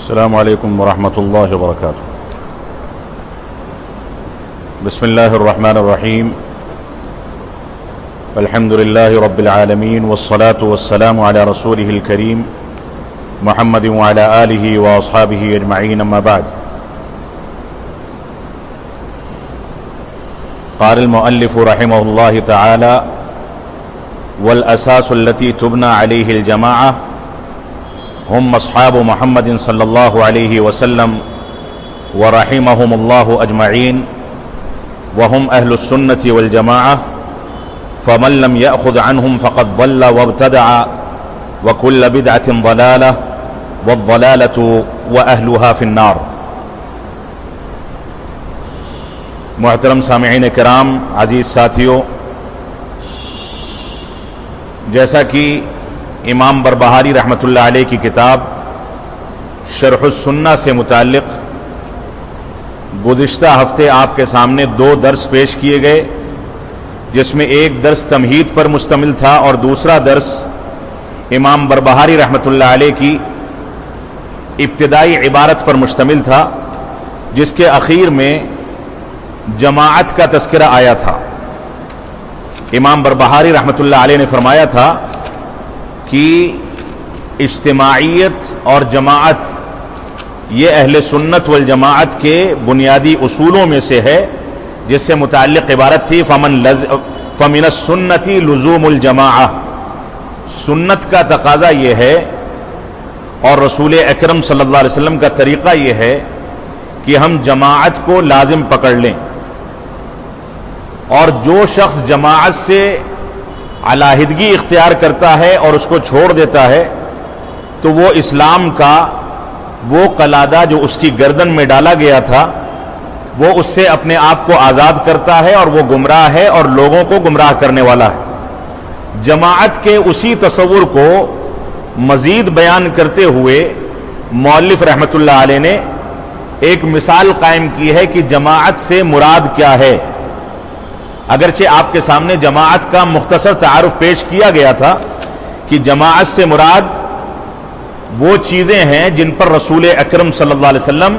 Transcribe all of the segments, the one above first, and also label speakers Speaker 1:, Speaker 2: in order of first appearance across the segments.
Speaker 1: السلام علیکم ورحمۃ اللہ وبرکاتہ۔ بسم اللہ الرحمن الرحیم، الحمد للہ رب العالمین والصلاة والسلام علی رسولہ الکریم محمد وعلی آلہ واصحابہ اجمعین، اما بعد۔ قال المؤلف رحمہ اللہ تعالی: والاساس التي تبنى عليه الجماعة هم اصحاب محمد صلی اللہ علیہ وسلم ورحمهم اللہ اجمعین وهم اہل السنة والجماعة، فمن لم يأخذ عنهم فقد ضل وابتدع وكل بدعة ضلالة والضلالة وأهلها في النار۔ محترم سامعین کرام، عزیز ساتھیوں، جیسا کہ امام بربہاری رحمۃ اللہ علیہ کی کتاب شرح السنہ سے متعلق گزشتہ ہفتے آپ کے سامنے دو درس پیش کیے گئے، جس میں ایک درس تمہید پر مشتمل تھا اور دوسرا درس امام بربہاری رحمۃ اللہ علیہ کی ابتدائی عبارت پر مشتمل تھا، جس کے اخیر میں جماعت کا تذکرہ آیا تھا۔ امام بربہاری رحمۃ اللہ علیہ نے فرمایا تھا کہ اجتماعیت اور جماعت یہ اہل سنت والجماعت کے بنیادی اصولوں میں سے ہے، جس سے متعلق عبارت تھی فمن السنت لزوم الجماعہ۔ سنت کا تقاضا یہ ہے اور رسول اکرم صلی اللہ علیہ وسلم کا طریقہ یہ ہے کہ ہم جماعت کو لازم پکڑ لیں، اور جو شخص جماعت سے علیحدگی اختیار کرتا ہے اور اس کو چھوڑ دیتا ہے تو وہ اسلام کا وہ قلادہ جو اس کی گردن میں ڈالا گیا تھا وہ اس سے اپنے آپ کو آزاد کرتا ہے، اور وہ گمراہ ہے اور لوگوں کو گمراہ کرنے والا ہے۔ جماعت کے اسی تصور کو مزید بیان کرتے ہوئے مؤلف رحمۃ اللہ علیہ نے ایک مثال قائم کی ہے کہ جماعت سے مراد کیا ہے۔ اگرچہ آپ کے سامنے جماعت کا مختصر تعارف پیش کیا گیا تھا کہ جماعت سے مراد وہ چیزیں ہیں جن پر رسول اکرم صلی اللہ علیہ وسلم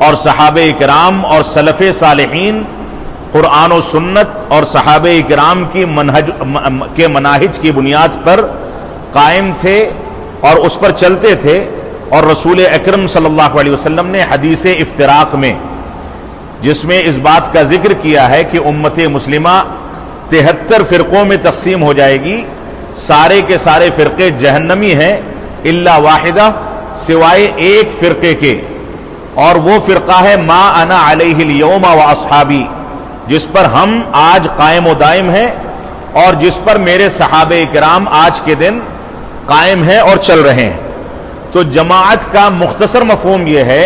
Speaker 1: اور صحابہ کرام اور سلف صالحین قرآن و سنت اور صحابہ کرام کی مناہج کی بنیاد پر قائم تھے اور اس پر چلتے تھے، اور رسول اکرم صلی اللہ علیہ وسلم نے حدیث افتراق میں، جس میں اس بات کا ذکر کیا ہے کہ امت مسلمہ 73 فرقوں میں تقسیم ہو جائے گی، سارے کے سارے فرقے جہنمی ہیں الا واحدہ، سوائے ایک فرقے کے، اور وہ فرقہ ہے ما انا علیہ اليوم واصحابی، جس پر ہم آج قائم و دائم ہیں اور جس پر میرے صحابہ کرام آج کے دن قائم ہیں اور چل رہے ہیں۔ تو جماعت کا مختصر مفہوم یہ ہے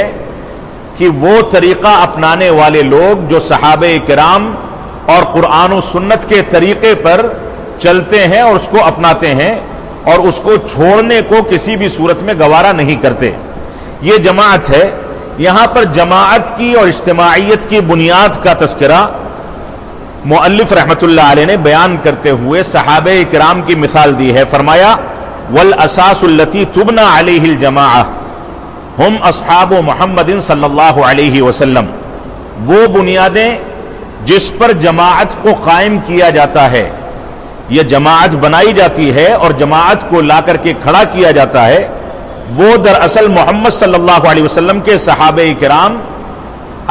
Speaker 1: کہ وہ طریقہ اپنانے والے لوگ جو صحابہ کرام اور قرآن و سنت کے طریقے پر چلتے ہیں اور اس کو اپناتے ہیں اور اس کو چھوڑنے کو کسی بھی صورت میں گوارا نہیں کرتے، یہ جماعت ہے۔ یہاں پر جماعت کی اور اجتماعیت کی بنیاد کا تذکرہ مؤلف رحمۃ اللہ علیہ نے بیان کرتے ہوئے صحابہ کرام کی مثال دی ہے۔ فرمایا: والاساس التي تبنى عليه الجماعة ہم اصحاب محمد صلی اللہ علیہ وسلم، وہ بنیادیں جس پر جماعت کو قائم کیا جاتا ہے، یہ جماعت بنائی جاتی ہے اور جماعت کو لا کر کے کھڑا کیا جاتا ہے، وہ دراصل محمد صلی اللہ علیہ وسلم کے صحابہ کرام،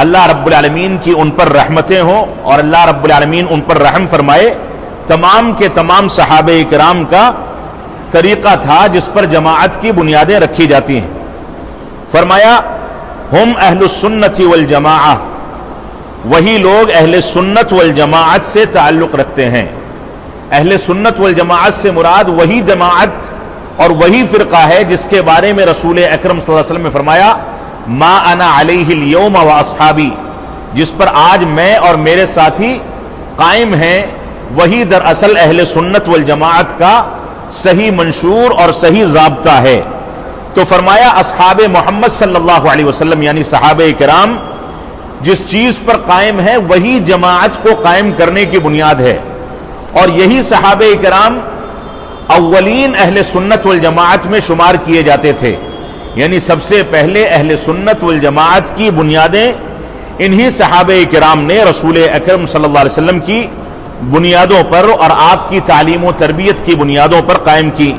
Speaker 1: اللہ رب العالمین کی ان پر رحمتیں ہوں اور اللہ رب العالمین ان پر رحم فرمائے، تمام کے تمام صحابہ کرام کا طریقہ تھا جس پر جماعت کی بنیادیں رکھی جاتی ہیں۔ فرمایا: ہم اہل السنت والجماعہ، وہی لوگ اہل سنت والجماعت سے تعلق رکھتے ہیں۔ اہل سنت والجماعت سے مراد وہی جماعت اور وہی فرقہ ہے جس کے بارے میں رسول اکرم صلی اللہ علیہ وسلم نے فرمایا: ما انا علیہ اليوم واصحابی، جس پر آج میں اور میرے ساتھی قائم ہیں، وہی دراصل اہل سنت والجماعت کا صحیح منشور اور صحیح ضابطہ ہے۔ تو فرمایا اصحاب محمد صلی اللہ علیہ وسلم یعنی صحابہ کرام جس چیز پر قائم ہے وہی جماعت کو قائم کرنے کی بنیاد ہے، اور یہی صحابہ کرام اولین اہل سنت والجماعت میں شمار کیے جاتے تھے۔ یعنی سب سے پہلے اہل سنت والجماعت کی بنیادیں انہی صحابہ کرام نے رسول اکرم صلی اللہ علیہ وسلم کی بنیادوں پر اور آپ کی تعلیم و تربیت کی بنیادوں پر قائم کی.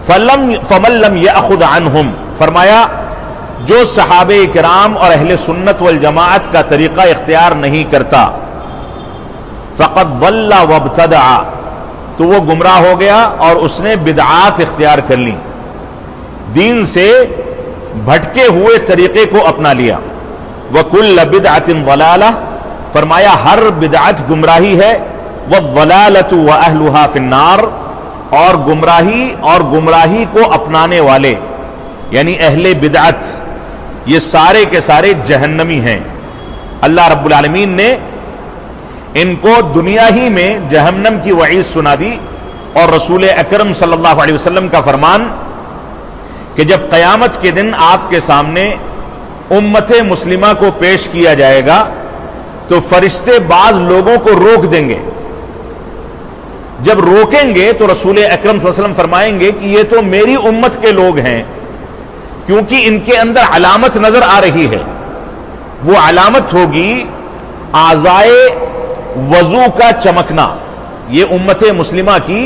Speaker 1: فمن لم یأخذ عنہم، فرمایا جو صحابہ کرام اور اہل سنت والجماعت کا طریقہ اختیار نہیں کرتا، فقد ضل وابتدع، تو وہ گمراہ ہو گیا اور اس نے بدعات اختیار کر لی، دین سے بھٹکے ہوئے طریقے کو اپنا لیا. وَكُلَّ بِدْعَةٍ ضَلَالَةٍ، فرمایا ہر بدعت گمراہی ہے. وَالضَّلَالَةُ وَأَهْلُهَا فِي النَّارِ، اور گمراہی کو اپنانے والے یعنی اہل بدعت یہ سارے کے سارے جہنمی ہیں. اللہ رب العالمین نے ان کو دنیا ہی میں جہنم کی وعید سنا دی، اور رسول اکرم صلی اللہ علیہ وسلم کا فرمان کہ جب قیامت کے دن آپ کے سامنے امت مسلمہ کو پیش کیا جائے گا تو فرشتے بعض لوگوں کو روک دیں گے. جب روکیں گے تو رسول اکرم صلی اللہ علیہ وسلم فرمائیں گے کہ یہ تو میری امت کے لوگ ہیں، کیونکہ ان کے اندر علامت نظر آ رہی ہے. وہ علامت ہوگی اعضائے وضو کا چمکنا. یہ امت مسلمہ کی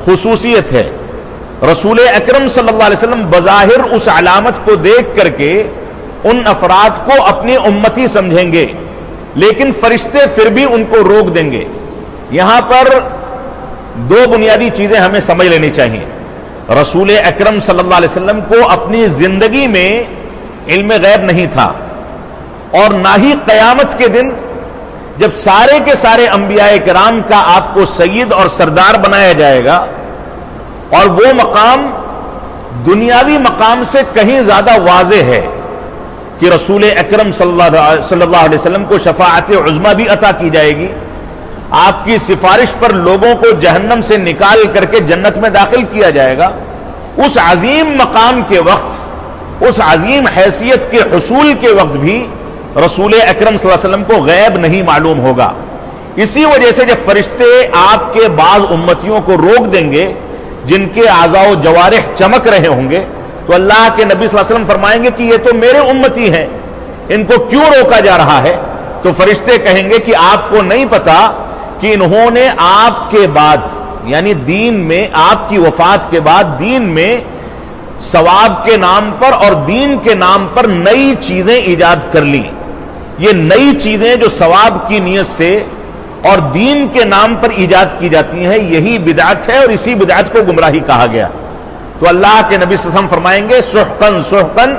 Speaker 1: خصوصیت ہے. رسول اکرم صلی اللہ علیہ وسلم بظاہر اس علامت کو دیکھ کر کے ان افراد کو اپنی امتی سمجھیں گے، لیکن فرشتے پھر بھی ان کو روک دیں گے. یہاں پر دو بنیادی چیزیں ہمیں سمجھ لینی چاہیے. رسول اکرم صلی اللہ علیہ وسلم کو اپنی زندگی میں علم غیب نہیں تھا، اور نہ ہی قیامت کے دن جب سارے کے سارے انبیاء کرام کا آپ کو سید اور سردار بنایا جائے گا، اور وہ مقام دنیاوی مقام سے کہیں زیادہ واضح ہے کہ رسول اکرم صلی اللہ علیہ وسلم کو شفاعت عظمی بھی عطا کی جائے گی. آپ کی سفارش پر لوگوں کو جہنم سے نکال کر کے جنت میں داخل کیا جائے گا. اس عظیم مقام کے وقت، اس عظیم حیثیت کے حصول کے وقت بھی رسول اکرم صلی اللہ علیہ وسلم کو غیب نہیں معلوم ہوگا. اسی وجہ سے جب فرشتے آپ کے بعض امتیوں کو روک دیں گے جن کے اعضاء و جوارح چمک رہے ہوں گے، تو اللہ کے نبی صلی اللہ علیہ وسلم فرمائیں گے کہ یہ تو میرے امتی ہیں، ان کو کیوں روکا جا رہا ہے؟ تو فرشتے کہیں گے کہ آپ کو نہیں پتا کہ انہوں نے آپ کے بعد یعنی دین میں، آپ کی وفات کے بعد دین میں ثواب کے نام پر اور دین کے نام پر نئی چیزیں ایجاد کر لی. یہ نئی چیزیں جو ثواب کی نیت سے اور دین کے نام پر ایجاد کی جاتی ہیں، یہی بدعت ہے، اور اسی بدعت کو گمراہی کہا گیا. تو اللہ کے نبی صلی اللہ علیہ وسلم فرمائیں گے سحقاً سحقاً،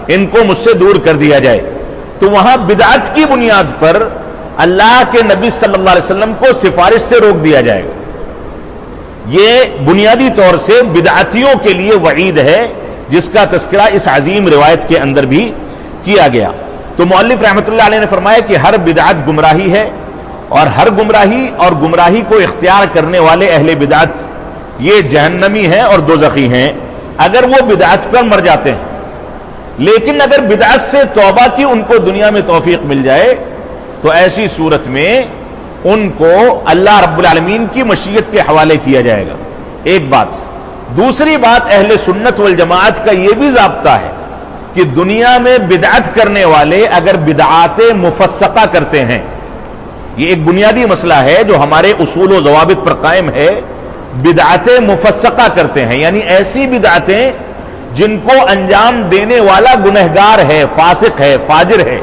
Speaker 1: ان کو مجھ سے دور کر دیا جائے. تو وہاں بدعت کی بنیاد پر اللہ کے نبی صلی اللہ علیہ وسلم کو سفارش سے روک دیا جائے گا. یہ بنیادی طور سے بدعتیوں کے لیے وعید ہے، جس کا تذکرہ اس عظیم روایت کے اندر بھی کیا گیا. تو مؤلف رحمۃ اللہ علیہ نے فرمایا کہ ہر بدعت گمراہی ہے، اور ہر گمراہی اور گمراہی کو اختیار کرنے والے اہل بدعت یہ جہنمی ہیں اور دوزخی ہیں اگر وہ بدعت پر مر جاتے ہیں. لیکن اگر بدعت سے توبہ کی ان کو دنیا میں توفیق مل جائے تو ایسی صورت میں ان کو اللہ رب العالمین کی مشیت کے حوالے کیا جائے گا. ایک بات. دوسری بات، اہل سنت والجماعت کا یہ بھی ضابطہ ہے کہ دنیا میں بدعت کرنے والے اگر بدعات مفسقہ کرتے ہیں، یہ ایک بنیادی مسئلہ ہے جو ہمارے اصول و ضوابط پر قائم ہے. بدعات مفسقہ کرتے ہیں یعنی ایسی بدعتیں جن کو انجام دینے والا گنہگار ہے، فاسق ہے، فاجر ہے،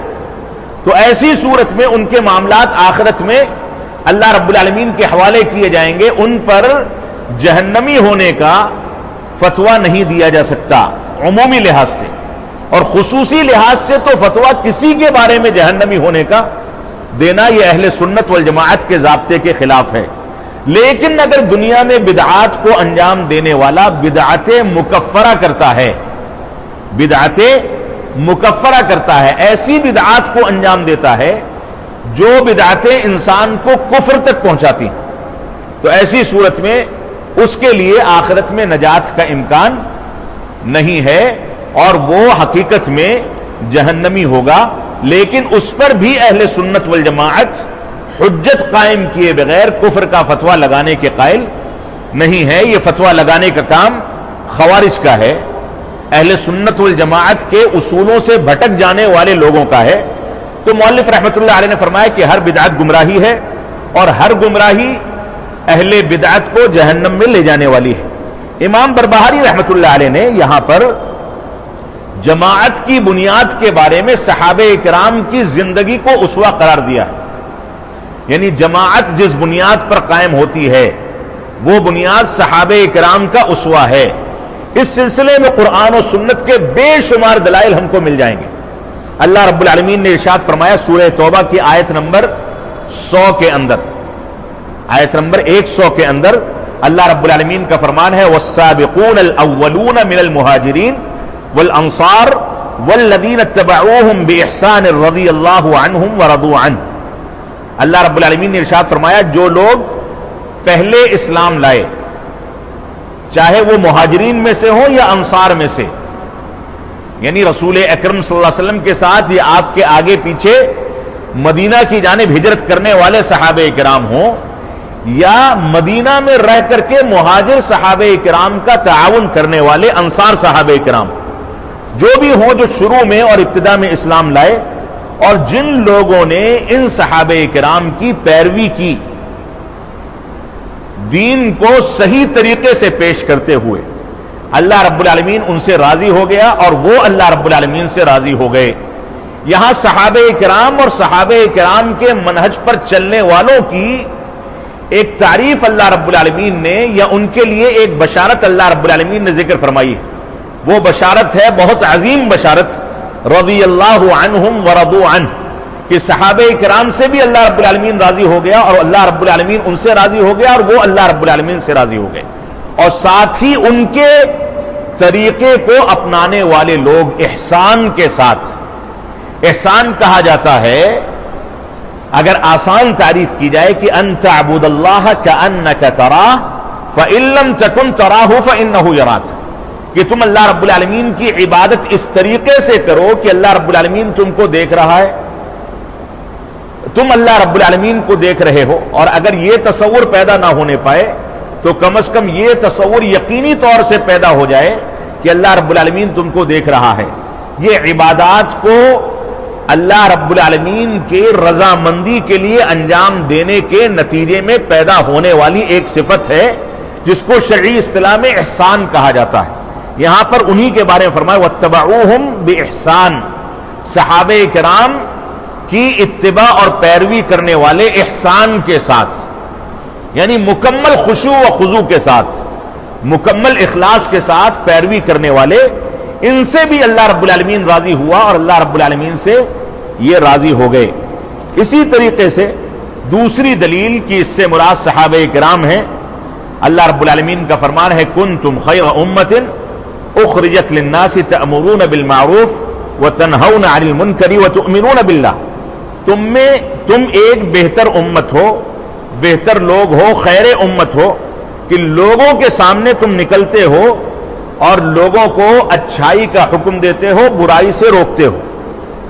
Speaker 1: تو ایسی صورت میں ان کے معاملات آخرت میں اللہ رب العالمین کے حوالے کیے جائیں گے. ان پر جہنمی ہونے کا فتویٰ نہیں دیا جا سکتا عمومی لحاظ سے، اور خصوصی لحاظ سے تو فتویٰ کسی کے بارے میں جہنمی ہونے کا دینا یہ اہل سنت والجماعت کے ضابطے کے خلاف ہے. لیکن اگر دنیا میں بدعات کو انجام دینے والا بدعت مکفرہ کرتا ہے، بدعت مکفرہ کرتا ہے، ایسی بدعات کو انجام دیتا ہے جو بدعتیں انسان کو کفر تک پہنچاتی ہیں، تو ایسی صورت میں اس کے لیے آخرت میں نجات کا امکان نہیں ہے اور وہ حقیقت میں جہنمی ہوگا. لیکن اس پر بھی اہل سنت والجماعت حجت قائم کیے بغیر کفر کا فتویٰ لگانے کے قائل نہیں ہے. یہ فتویٰ لگانے کا کام خوارج کا ہے. اہل سنت والجماعت کے اصولوں سے بھٹک جانے والے لوگوں کا ہے. تو مؤلف رحمۃ اللہ علیہ نے فرمایا کہ ہر بدعت گمراہی ہے اور ہر گمراہی اہل بدعت کو جہنم میں لے جانے والی ہے. امام بربہاری رحمۃ اللہ علیہ نے یہاں پر جماعت کی بنیاد کے بارے میں صحابہ کرام کی زندگی کو اسوہ قرار دیا ہے. یعنی جماعت جس بنیاد پر قائم ہوتی ہے وہ بنیاد صحابہ کرام کا اسوہ ہے. اس سلسلے میں قرآن و سنت کے بے شمار دلائل ہم کو مل جائیں گے. اللہ رب العالمین نے ارشاد فرمایا سورہ توبہ کی آیت نمبر 100 کے اندر، آیت نمبر 100 کے اندر اللہ رب العالمین کا فرمان ہے والسابقون الاولون من المہاجرین والانصار والذین اتبعوہم باحسان رضی اللہ عنہم ورضوا عنہ. اللہ رب العالمین نے ارشاد فرمایا جو لوگ پہلے اسلام لائے، چاہے وہ مہاجرین میں سے ہوں یا انصار میں سے، یعنی رسول اکرم صلی اللہ علیہ وسلم کے ساتھ یا آپ کے آگے پیچھے مدینہ کی جانب ہجرت کرنے والے صحابہ کرام ہوں، یا مدینہ میں رہ کر کے مہاجر صحابہ کرام کا تعاون کرنے والے انصار صحابہ کرام، جو بھی ہوں جو شروع میں اور ابتدا میں اسلام لائے اور جن لوگوں نے ان صحابہ کرام کی پیروی کی، دین کو صحیح طریقے سے پیش کرتے ہوئے، اللہ رب العالمین ان سے راضی ہو گیا اور وہ اللہ رب العالمین سے راضی ہو گئے. یہاں صحابہ کرام اور صحابہ کرام کے منہج پر چلنے والوں کی ایک تعریف اللہ رب العالمین نے یا ان کے لیے ایک بشارت اللہ رب العالمین نے ذکر فرمائی ہے. وہ بشارت ہے بہت عظیم بشارت، رضی اللہ عنہم ورضوا عنہ، کہ صحابہ کرام سے بھی اللہ رب العالمین راضی ہو گیا اور اللہ رب العالمین ان سے راضی ہو گیا اور وہ اللہ رب العالمین سے راضی ہو گئے. اور ساتھ ہی ان کے طریقے کو اپنانے والے لوگ احسان کے ساتھ، احسان کہا جاتا ہے اگر آسان تعریف کی جائے کہ ان تعبد اللہ کأنک تراہ فإن لم تکن تراہ فإنہ یراک، کہ تم اللہ رب العالمین کی عبادت اس طریقے سے کرو کہ اللہ رب العالمین تم کو دیکھ رہا ہے، تم اللہ رب العالمین کو دیکھ رہے ہو. اور اگر یہ تصور پیدا نہ ہونے پائے تو کم از کم یہ تصور یقینی طور سے پیدا ہو جائے کہ اللہ رب العالمین تم کو دیکھ رہا ہے. یہ عبادات کو اللہ رب العالمین کے رضامندی کے لیے انجام دینے کے نتیجے میں پیدا ہونے والی ایک صفت ہے جس کو شرعی اصطلاح میں احسان کہا جاتا ہے. یہاں پر انہی کے بارے میں فرمایا واتبعوہم باحسان، صحابہ کرام کی اتباع اور پیروی کرنے والے احسان کے ساتھ، یعنی مکمل خشوع و خضوع کے ساتھ، مکمل اخلاص کے ساتھ پیروی کرنے والے، ان سے بھی اللہ رب العالمین راضی ہوا اور اللہ رب العالمین سے یہ راضی ہو گئے. اسی طریقے سے دوسری دلیل کی اس سے مراد صحابہ کرام ہیں. اللہ رب العالمین کا فرمان ہے کنتم خیر امت اخرجت للناس تأمرون بالمعروف وتنہون عن المنکر وتؤمنون باللہ، تم ایک بہتر امت ہو، بہتر لوگ ہو، خیر امت ہو کہ لوگوں کے سامنے تم نکلتے ہو اور لوگوں کو اچھائی کا حکم دیتے ہو، برائی سے روکتے ہو.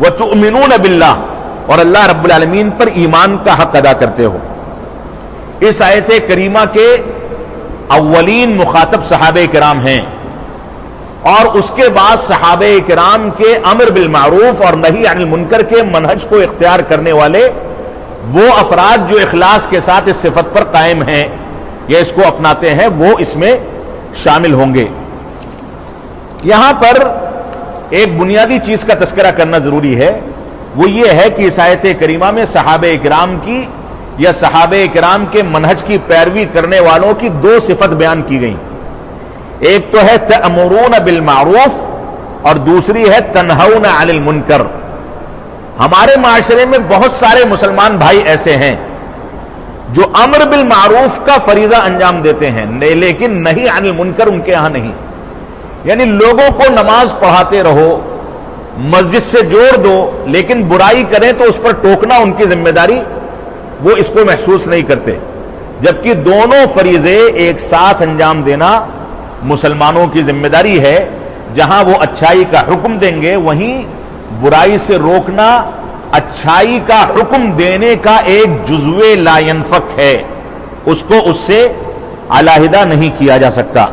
Speaker 1: وَتُؤْمِنُونَ بِاللَّهِ، اور اللہ رب العالمین پر ایمان کا حق ادا کرتے ہو. اس آیت کریمہ کے اولین مخاطب صحابہ کرام ہیں، اور اس کے بعد صحابہ کرام کے امر بالمعروف اور نہی عن المنکر کے منہج کو اختیار کرنے والے وہ افراد جو اخلاص کے ساتھ اس صفت پر قائم ہیں یا اس کو اپناتے ہیں، وہ اس میں شامل ہوں گے. یہاں پر ایک بنیادی چیز کا تذکرہ کرنا ضروری ہے، وہ یہ ہے کہ اس آیت کریمہ میں صحابہ کرام کی یا صحابہ کرام کے منہج کی پیروی کرنے والوں کی دو صفت بیان کی گئی. ایک تو ہے تأمرون بالمعروف اور دوسری ہے تنہون عن المنکر. ہمارے معاشرے میں بہت سارے مسلمان بھائی ایسے ہیں جو امر بالمعروف کا فریضہ انجام دیتے ہیں لیکن نہی عن المنکر ان کے ہاں نہیں. یعنی لوگوں کو نماز پڑھاتے رہو، مسجد سے جوڑ دو، لیکن برائی کریں تو اس پر ٹوکنا ان کی ذمہ داری، وہ اس کو محسوس نہیں کرتے. جبکہ دونوں فریضے ایک ساتھ انجام دینا مسلمانوں کی ذمہ داری ہے. جہاں وہ اچھائی کا حکم دیں گے وہیں برائی سے روکنا اچھائی کا حکم دینے کا ایک جزو لا ينفک ہے، اس کو اس سے علیحدہ نہیں کیا جا سکتا.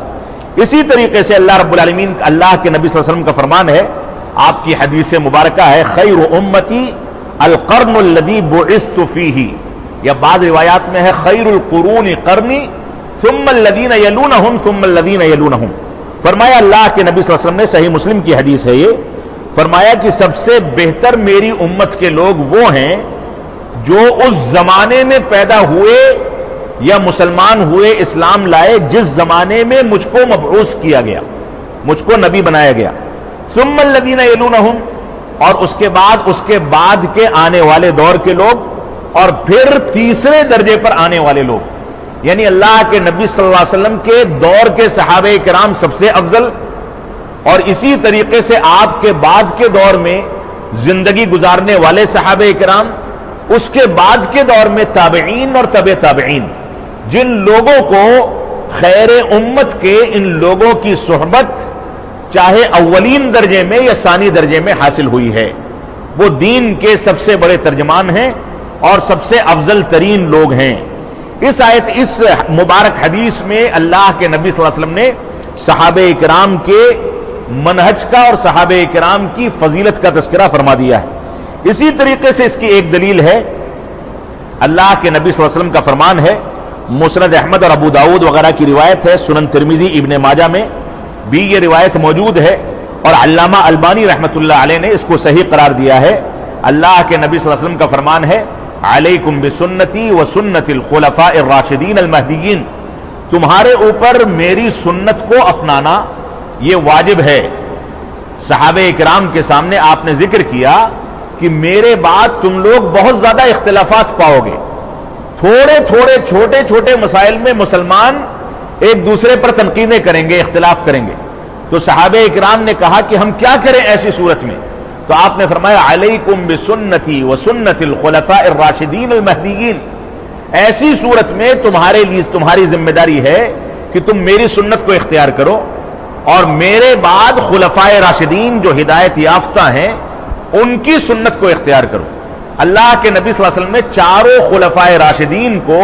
Speaker 1: اسی طریقے سے اللہ رب العالمین، اللہ کے نبی صلی اللہ علیہ وسلم کا فرمان ہے، آپ کی حدیث مبارکہ ہے، خیر امتی القرن الذی بعثت فیہ، یا بعض روایات میں ہے خیر القرون قرنی ثم الذین یلونہم ثم الذین یلونہم۔ فرمایا اللہ کے نبی صلی اللہ علیہ وسلم نے، صحیح مسلم کی حدیث ہے یہ، فرمایا کہ سب سے بہتر میری امت کے لوگ وہ ہیں جو اس زمانے میں پیدا ہوئے یا مسلمان ہوئے، اسلام لائے، جس زمانے میں مجھ کو مبعوث کیا گیا، مجھ کو نبی بنایا گیا۔ ثم الذین یلونہم، اور اس کے بعد کے آنے والے دور کے لوگ، اور پھر تیسرے درجے پر آنے والے لوگ، یعنی اللہ کے نبی صلی اللہ علیہ وسلم کے دور کے صحابہ کرام سب سے افضل، اور اسی طریقے سے آپ کے بعد کے دور میں زندگی گزارنے والے صحابہ کرام، اس کے بعد کے دور میں تابعین اور تبع تابعین، جن لوگوں کو خیر امت کے ان لوگوں کی صحبت چاہے اولین درجے میں یا ثانی درجے میں حاصل ہوئی ہے، وہ دین کے سب سے بڑے ترجمان ہیں اور سب سے افضل ترین لوگ ہیں۔ اس آیت، اس مبارک حدیث میں اللہ کے نبی صلی اللہ علیہ وسلم نے صحابہ کرام کے منہج کا اور صحابہ کرام کی فضیلت کا تذکرہ فرما دیا ہے۔ اسی طریقے سے اس کی ایک دلیل ہے، اللہ کے نبی صلی اللہ علیہ وسلم کا فرمان ہے، مسند احمد اور ابو داؤد وغیرہ کی روایت ہے، سنن ترمذی ابن ماجہ میں بھی یہ روایت موجود ہے، اور علامہ البانی رحمۃ اللہ علیہ نے اس کو صحیح قرار دیا ہے۔ اللہ کے نبی صلی اللہ علیہ وسلم کا فرمان ہے، علیکم بسنتی وسنت الخلفاء الراشدین المہدیین، تمہارے اوپر میری سنت کو اپنانا یہ واجب ہے۔ صحابہ کرام کے سامنے آپ نے ذکر کیا کہ میرے بعد تم لوگ بہت زیادہ اختلافات پاؤ گے، تھوڑے تھوڑے چھوٹے چھوٹے مسائل میں مسلمان ایک دوسرے پر تنقیدیں کریں گے، اختلاف کریں گے۔ تو صحابہ کرام نے کہا کہ ہم کیا کریں ایسی صورت میں؟ تو آپ نے فرمایا، علیکم بسنتی وسنت الخلفاء الراشدین المہدیین، ایسی صورت میں تمہارے لیے، تمہاری ذمہ داری ہے کہ تم میری سنت کو اختیار کرو، اور میرے بعد خلفاء راشدین جو ہدایت یافتہ ہیں ان کی سنت کو اختیار کرو۔ اللہ کے نبی صلی اللہ علیہ وسلم نے چاروں خلفاء راشدین کو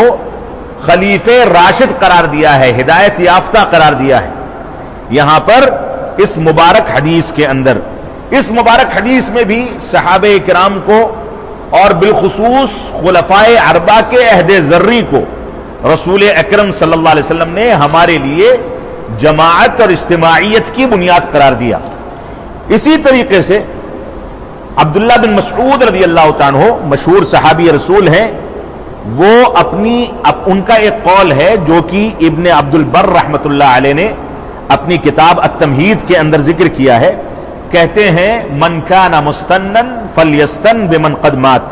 Speaker 1: خلیفہ راشد قرار دیا ہے، ہدایت یافتہ قرار دیا ہے۔ یہاں پر اس مبارک حدیث کے اندر، اس مبارک حدیث میں بھی صحابہ کرام کو اور بالخصوص خلفاء اربعہ کے عہد ذری کو رسول اکرم صلی اللہ علیہ وسلم نے ہمارے لیے جماعت اور اجتماعیت کی بنیاد قرار دیا۔ اسی طریقے سے عبداللہ بن مسعود رضی اللہ تعالیٰ عنہ مشہور صحابی رسول ہیں، وہ ان کا ایک قول ہے جو کہ ابن عبد البر رحمۃ اللہ علیہ نے اپنی کتاب التمہید کے اندر ذکر کیا ہے، کہتے ہیں من کان مستنن فلیستن بمن قد مات،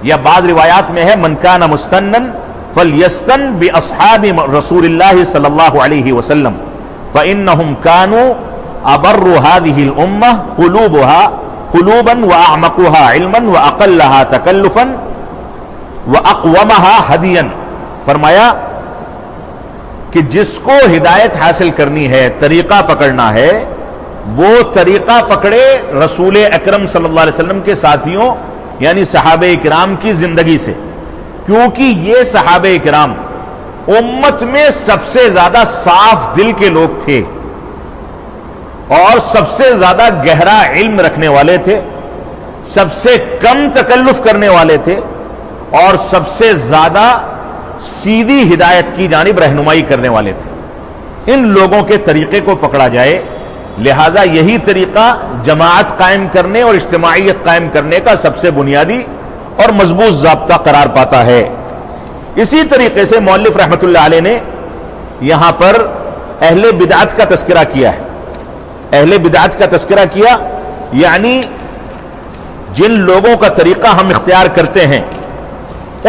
Speaker 1: یا بعض روایات میں ہے من کان مستنن فلیستن باصحاب رسول اللہ صلی اللہ علیہ وسلم فانہم کانوا ابر هذه الامه قلوبا واعمقها علما واقلها تکلفا واقومها هدیا۔ فرمایا کہ جس کو ہدایت حاصل کرنی ہے، طریقہ پکڑنا ہے، وہ طریقہ پکڑے رسول اکرم صلی اللہ علیہ وسلم کے ساتھیوں یعنی صحابہ کرام کی زندگی سے، کیونکہ یہ صحابہ کرام امت میں سب سے زیادہ صاف دل کے لوگ تھے، اور سب سے زیادہ گہرا علم رکھنے والے تھے، سب سے کم تکلف کرنے والے تھے، اور سب سے زیادہ سیدھی ہدایت کی جانب رہنمائی کرنے والے تھے۔ ان لوگوں کے طریقے کو پکڑا جائے، لہذا یہی طریقہ جماعت قائم کرنے اور اجتماعیت قائم کرنے کا سب سے بنیادی اور مضبوط ضابطہ قرار پاتا ہے۔ اسی طریقے سے مؤلف رحمۃ اللہ علیہ نے یہاں پر اہل بدعت کا تذکرہ کیا ہے۔ اہل بدعت کا تذکرہ کیا یعنی جن لوگوں کا طریقہ ہم اختیار کرتے ہیں،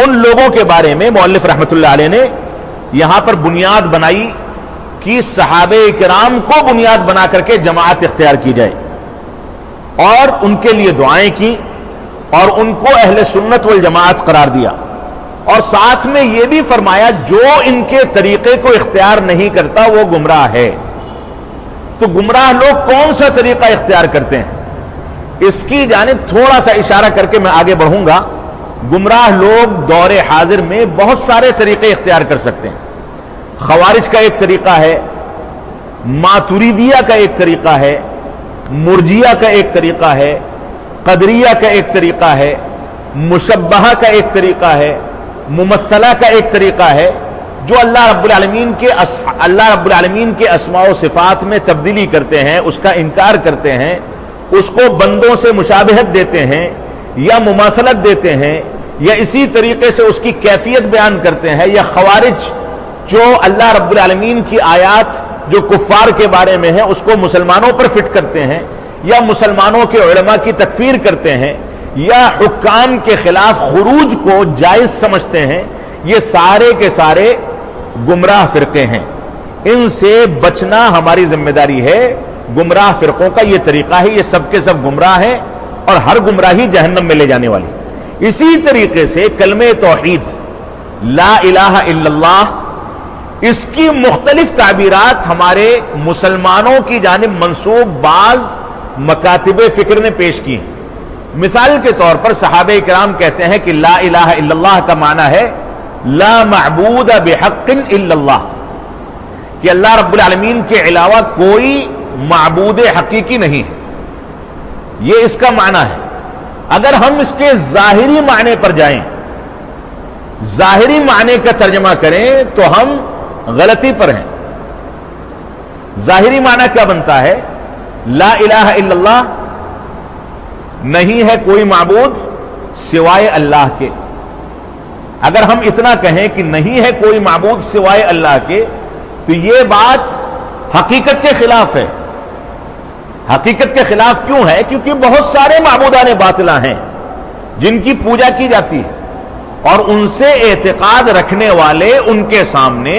Speaker 1: ان لوگوں کے بارے میں مؤلف رحمۃ اللہ علیہ نے یہاں پر بنیاد بنائی کہ صحابہ کرام کو بنیاد بنا کر کے جماعت اختیار کی جائے، اور ان کے لیے دعائیں کی، اور ان کو اہل سنت والجماعت قرار دیا، اور ساتھ میں یہ بھی فرمایا جو ان کے طریقے کو اختیار نہیں کرتا وہ گمراہ ہے۔ تو گمراہ لوگ کون سا طریقہ اختیار کرتے ہیں، اس کی جانب تھوڑا سا اشارہ کر کے میں آگے بڑھوں گا۔ گمراہ لوگ دور حاضر میں بہت سارے طریقے اختیار کر سکتے ہیں، خوارج کا ایک طریقہ ہے، ماتریدیہ کا ایک طریقہ ہے، مرجیہ کا ایک طریقہ ہے، قدریہ کا ایک طریقہ ہے، مشبہہ کا ایک طریقہ ہے، ممثلہ کا ایک طریقہ ہے، جو اللہ رب العالمین کے اسماء و صفات میں تبدیلی کرتے ہیں، اس کا انکار کرتے ہیں، اس کو بندوں سے مشابہت دیتے ہیں یا مماثلت دیتے ہیں، یا اسی طریقے سے اس کی کیفیت بیان کرتے ہیں، یا خوارج جو اللہ رب العالمین کی آیات جو کفار کے بارے میں ہے اس کو مسلمانوں پر فٹ کرتے ہیں، یا مسلمانوں کے علماء کی تکفیر کرتے ہیں، یا حکام کے خلاف خروج کو جائز سمجھتے ہیں، یہ سارے کے سارے گمراہ فرقے ہیں۔ ان سے بچنا ہماری ذمہ داری ہے۔ گمراہ فرقوں کا یہ طریقہ ہے، یہ سب کے سب گمراہ ہیں اور ہر گمراہی جہنم میں لے جانے والی۔ اسی طریقے سے کلمہ توحید لا الہ الا اللہ، اس کی مختلف تعبیرات ہمارے مسلمانوں کی جانب منسوب بعض مکاتب فکر نے پیش کی ہیں۔ مثال کے طور پر صحابہ کرام کہتے ہیں کہ لا الہ الا اللہ کا معنی ہے لا معبود بحق الا اللہ، کہ اللہ رب العالمین کے علاوہ کوئی معبود حقیقی نہیں ہے، یہ اس کا معنی ہے۔ اگر ہم اس کے ظاہری معنی پر جائیں، ظاہری معنی کا ترجمہ کریں تو ہم غلطی پر ہیں۔ ظاہری معنی کیا بنتا ہے؟ لا الہ الا اللہ، نہیں ہے کوئی معبود سوائے اللہ کے۔ اگر ہم اتنا کہیں کہ نہیں ہے کوئی معبود سوائے اللہ کے تو یہ بات حقیقت کے خلاف ہے۔ حقیقت کے خلاف کیوں ہے؟ کیونکہ بہت سارے معبودان باطلہ ہیں جن کی پوجا کی جاتی ہے، اور ان سے اعتقاد رکھنے والے ان کے سامنے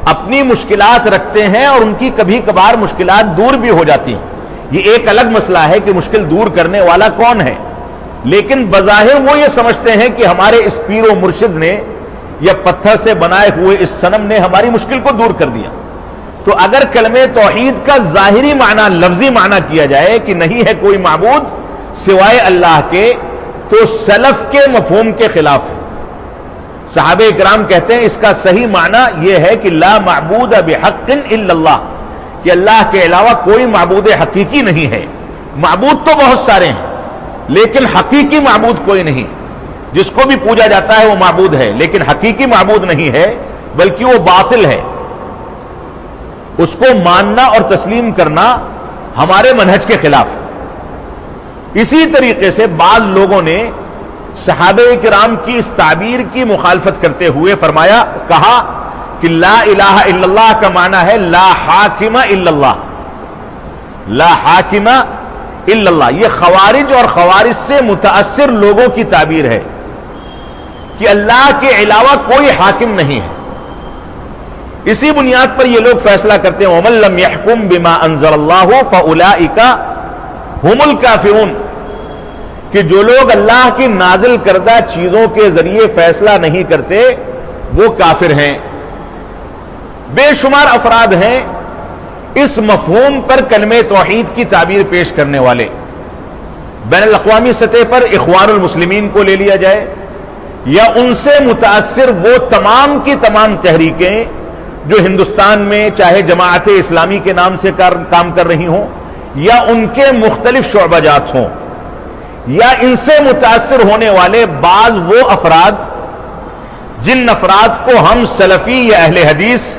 Speaker 1: اپنی مشکلات رکھتے ہیں، اور ان کی کبھی کبھار مشکلات دور بھی ہو جاتی ہیں۔ یہ ایک الگ مسئلہ ہے کہ مشکل دور کرنے والا کون ہے، لیکن بظاہر وہ یہ سمجھتے ہیں کہ ہمارے اس پیر و مرشد نے یا پتھر سے بنائے ہوئے اس صنم نے ہماری مشکل کو دور کر دیا۔ تو اگر کلمہ توحید کا ظاہری معنی، لفظی معنی کیا جائے کہ نہیں ہے کوئی معبود سوائے اللہ کے، تو سلف کے مفہوم کے خلاف ہے۔ صحابہ اکرام کہتے ہیں اس کا صحیح معنی یہ ہے کہ لا معبود بحق الا اللہ، کہ اللہ کے علاوہ کوئی معبود حقیقی نہیں ہے۔ معبود تو بہت سارے ہیں لیکن حقیقی معبود کوئی نہیں۔ جس کو بھی پوجا جاتا ہے وہ معبود ہے، لیکن حقیقی معبود نہیں ہے، بلکہ وہ باطل ہے۔ اس کو ماننا اور تسلیم کرنا ہمارے منہج کے خلاف۔ اسی طریقے سے بعض لوگوں نے صحابہ کرام کی اس تعبیر کی مخالفت کرتے ہوئے فرمایا، کہا کہ لا الہ الا اللہ کا معنی ہے لا حاکم الا اللہ، لا حاکم الا اللہ۔ یہ خوارج اور خوارج سے متاثر لوگوں کی تعبیر ہے کہ اللہ کے علاوہ کوئی حاکم نہیں ہے۔ اسی بنیاد پر یہ لوگ فیصلہ کرتے ہیں وَمَن لَّمْ يَحْكُمْ بِمَا أَنزَلَ اللَّهُ فَأُولَٰئِكَ هُمُ الْكَافِرُونَ، کہ جو لوگ اللہ کی نازل کردہ چیزوں کے ذریعے فیصلہ نہیں کرتے وہ کافر ہیں۔ بے شمار افراد ہیں اس مفہوم پر کلمہ توحید کی تعبیر پیش کرنے والے۔ بین الاقوامی سطح پر اخوان المسلمین کو لے لیا جائے، یا ان سے متاثر وہ تمام کی تمام تحریکیں جو ہندوستان میں چاہے جماعت اسلامی کے نام سے کام کر رہی ہوں، یا ان کے مختلف شعبہ جات ہوں، یا ان سے متاثر ہونے والے بعض وہ افراد جن افراد کو ہم سلفی یا اہل حدیث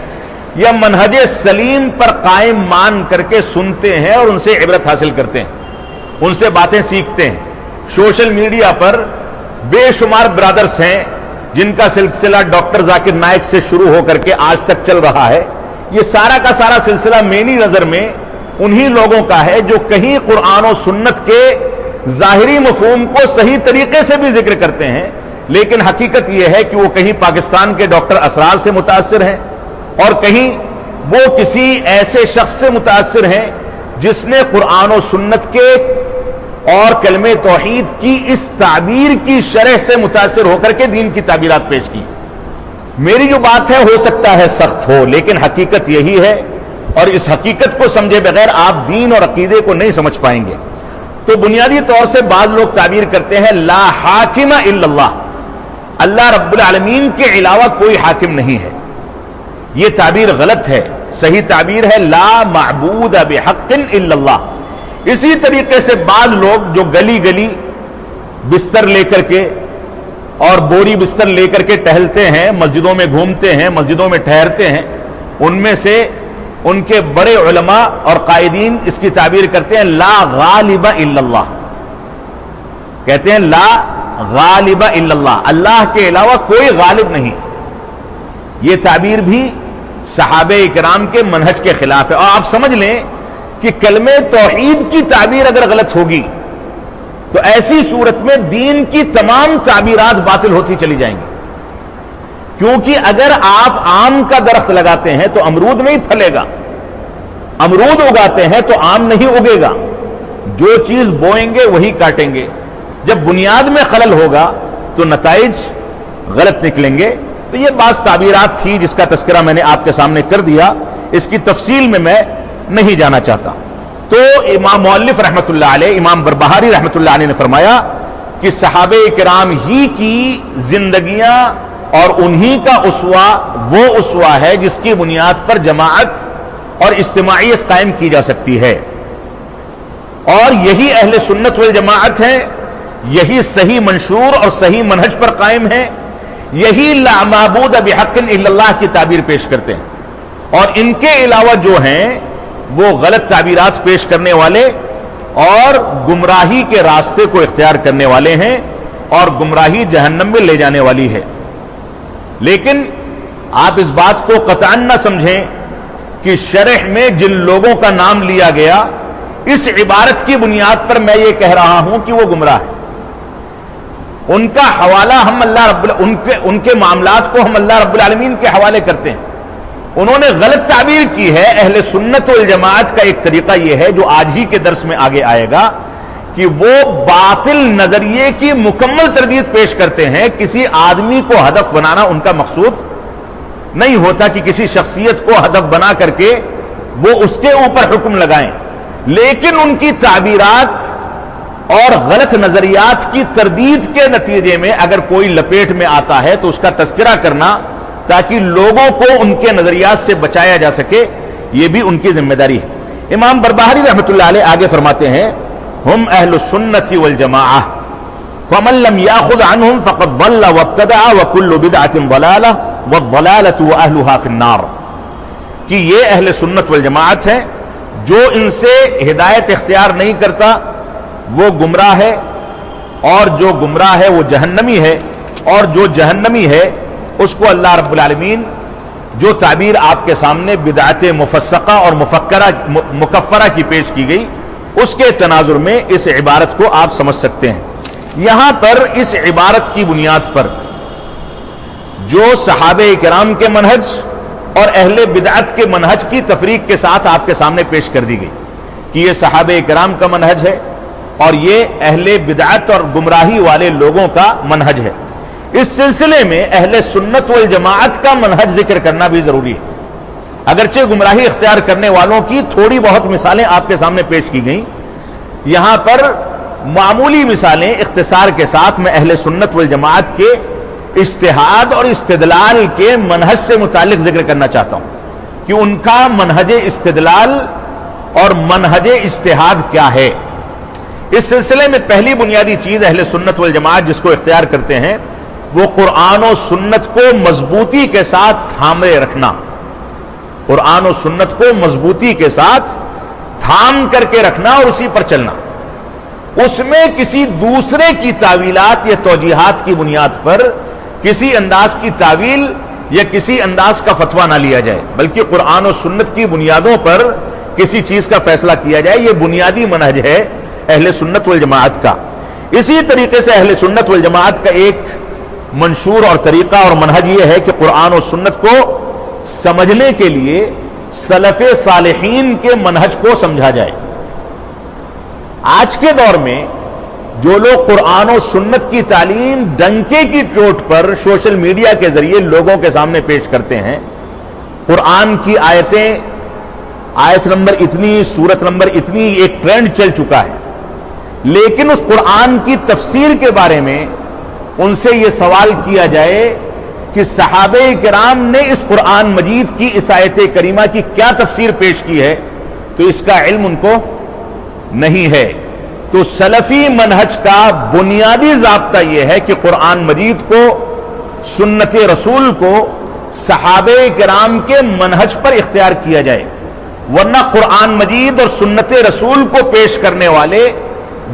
Speaker 1: یا منہج سلیم پر قائم مان کر کے سنتے ہیں اور ان سے عبرت حاصل کرتے ہیں، ان سے باتیں سیکھتے ہیں۔ سوشل میڈیا پر بے شمار برادرز ہیں جن کا سلسلہ ڈاکٹر ذاکر نائک سے شروع ہو کر کے آج تک چل رہا ہے۔ یہ سارا کا سارا سلسلہ میری نظر میں انہی لوگوں کا ہے جو کہیں قرآن و سنت کے ظاہری مفہوم کو صحیح طریقے سے بھی ذکر کرتے ہیں، لیکن حقیقت یہ ہے کہ وہ کہیں پاکستان کے ڈاکٹر اسرار سے متاثر ہیں، اور کہیں وہ کسی ایسے شخص سے متاثر ہیں جس نے قرآن و سنت کے اور کلمہ توحید کی اس تعبیر کی شرح سے متاثر ہو کر کے دین کی تعبیرات پیش کی۔ میری جو بات ہے ہو سکتا ہے سخت ہو، لیکن حقیقت یہی ہے، اور اس حقیقت کو سمجھے بغیر آپ دین اور عقیدے کو نہیں سمجھ پائیں گے۔ تو بنیادی طور سے بعض لوگ تعبیر کرتے ہیں لا حاکم الا اللہ، اللہ رب العالمین کے علاوہ کوئی حاکم نہیں ہے۔ یہ تعبیر غلط ہے. صحیح تعبیر ہے لا معبود بحق الا اللہ. اسی طریقے سے بعض لوگ جو گلی گلی بستر لے کر کے اور بوری بستر لے کر کے ٹہلتے ہیں، مسجدوں میں گھومتے ہیں، مسجدوں میں ٹھہرتے ہیں، ان میں سے ان کے بڑے علماء اور قائدین اس کی تعبیر کرتے ہیں لا غالب الا اللہ. کہتے ہیں لا غالب الا اللہ، اللہ کے علاوہ کوئی غالب نہیں. یہ تعبیر بھی صحابہ اکرام کے منہج کے خلاف ہے. اور آپ سمجھ لیں کہ کلمہ توحید کی تعبیر اگر غلط ہوگی تو ایسی صورت میں دین کی تمام تعبیرات باطل ہوتی چلی جائیں گی. کیونکہ اگر آپ آم کا درخت لگاتے ہیں تو امرود نہیں پھلے گا، امرود اگاتے ہیں تو آم نہیں اگے گا. جو چیز بوئیں گے وہی کاٹیں گے. جب بنیاد میں خلل ہوگا تو نتائج غلط نکلیں گے. تو یہ بعض تعبیرات تھی جس کا تذکرہ میں نے آپ کے سامنے کر دیا، اس کی تفصیل میں نہیں جانا چاہتا. تو امام مؤلف رحمۃ اللہ علیہ، امام بربہاری رحمۃ اللہ علیہ نے فرمایا کہ صحابہ کرام ہی کی زندگیاں اور انہی کا اسوہ وہ اسوہ ہے جس کی بنیاد پر جماعت اور اجتماعیت قائم کی جا سکتی ہے. اور یہی اہل سنت والجماعت ہیں، یہی صحیح منشور اور صحیح منہج پر قائم ہیں، یہی لا معبود بحق الا اللہ کی تعبیر پیش کرتے ہیں. اور ان کے علاوہ جو ہیں وہ غلط تعبیرات پیش کرنے والے اور گمراہی کے راستے کو اختیار کرنے والے ہیں، اور گمراہی جہنم میں لے جانے والی ہے. لیکن آپ اس بات کو قطعاً نہ سمجھیں کہ شرح میں جن لوگوں کا نام لیا گیا اس عبارت کی بنیاد پر میں یہ کہہ رہا ہوں کہ وہ گمراہ ہے. ان کا حوالہ ہم ان کے معاملات کو ہم اللہ رب العالمین کے حوالے کرتے ہیں. انہوں نے غلط تعبیر کی ہے. اہل سنت والجماعت کا ایک طریقہ یہ ہے جو آج ہی کے درس میں آگے آئے گا کہ وہ باطل نظریے کی مکمل تردید پیش کرتے ہیں. کسی آدمی کو ہدف بنانا ان کا مقصود نہیں ہوتا کہ کسی شخصیت کو ہدف بنا کر کے وہ اس کے اوپر حکم لگائیں. لیکن ان کی تعبیرات اور غلط نظریات کی تردید کے نتیجے میں اگر کوئی لپیٹ میں آتا ہے تو اس کا تذکرہ کرنا تاکہ لوگوں کو ان کے نظریات سے بچایا جا سکے، یہ بھی ان کی ذمہ داری ہے. امام بربہاری رحمۃ اللہ علیہ آگے فرماتے ہیں ہم اہل السنت والجماعہ فمن لم یاخذ عنہم فقد ضل وابتدع وکل بدعۃ ضلالہ والضلالۃ واہلھا فی النار. کہ یہ اہل سنت والجماعت ہیں، جو ان سے ہدایت اختیار نہیں کرتا وہ گمراہ ہے، اور جو گمراہ ہے وہ جہنمی ہے، اور جو جہنمی ہے اس کو اللہ رب العالمین جو تعبیر آپ کے سامنے بدعت مفسقہ اور مکفرہ کی پیش کی گئی اس کے تناظر میں اس عبارت کو آپ سمجھ سکتے ہیں. یہاں پر اس عبارت کی بنیاد پر جو صحابہ کرام کے منہج اور اہل بدعت کے منہج کی تفریق کے ساتھ آپ کے سامنے پیش کر دی گئی کہ یہ صحابہ کرام کا منہج ہے اور یہ اہل بدعت اور گمراہی والے لوگوں کا منہج ہے. اس سلسلے میں اہل سنت والجماعت کا منہج ذکر کرنا بھی ضروری ہے. اگرچہ گمراہی اختیار کرنے والوں کی تھوڑی بہت مثالیں آپ کے سامنے پیش کی گئیں، یہاں پر معمولی مثالیں اختصار کے ساتھ میں اہل سنت والجماعت کے اجتہاد اور استدلال کے منہج سے متعلق ذکر کرنا چاہتا ہوں کہ ان کا منہج استدلال اور منہج اجتہاد کیا ہے. اس سلسلے میں پہلی بنیادی چیز اہل سنت والجماعت جس کو اختیار کرتے ہیں وہ قرآن و سنت کو مضبوطی کے ساتھ تھامے رکھنا. قرآن و سنت کو مضبوطی کے ساتھ تھام کر کے رکھنا اور اسی پر چلنا. اس میں کسی دوسرے کی تعویلات یا توجیحات کی بنیاد پر کسی انداز کی تعویل یا کسی انداز کا فتویٰ نہ لیا جائے، بلکہ قرآن و سنت کی بنیادوں پر کسی چیز کا فیصلہ کیا جائے. یہ بنیادی منہج ہے اہل سنت والجماعت کا. اسی طریقے سے اہل سنت والجماعت کا ایک منشور اور طریقہ اور منہج یہ ہے کہ قرآن و سنت کو سمجھنے کے لیے سلف صالحین کے منہج کو سمجھا جائے. آج کے دور میں جو لوگ قرآن و سنت کی تعلیم ڈنکے کی چوٹ پر سوشل میڈیا کے ذریعے لوگوں کے سامنے پیش کرتے ہیں، قرآن کی آیتیں، آیت نمبر اتنی، سورت نمبر اتنی، ایک ٹرینڈ چل چکا ہے، لیکن اس قرآن کی تفسیر کے بارے میں ان سے یہ سوال کیا جائے کہ صحابہ کرام نے اس قرآن مجید کی اس آیت کریمہ کی کیا تفسیر پیش کی ہے تو اس کا علم ان کو نہیں ہے. تو سلفی منہج کا بنیادی ضابطہ یہ ہے کہ قرآن مجید کو، سنت رسول کو صحابہ کرام کے منہج پر اختیار کیا جائے، ورنہ قرآن مجید اور سنت رسول کو پیش کرنے والے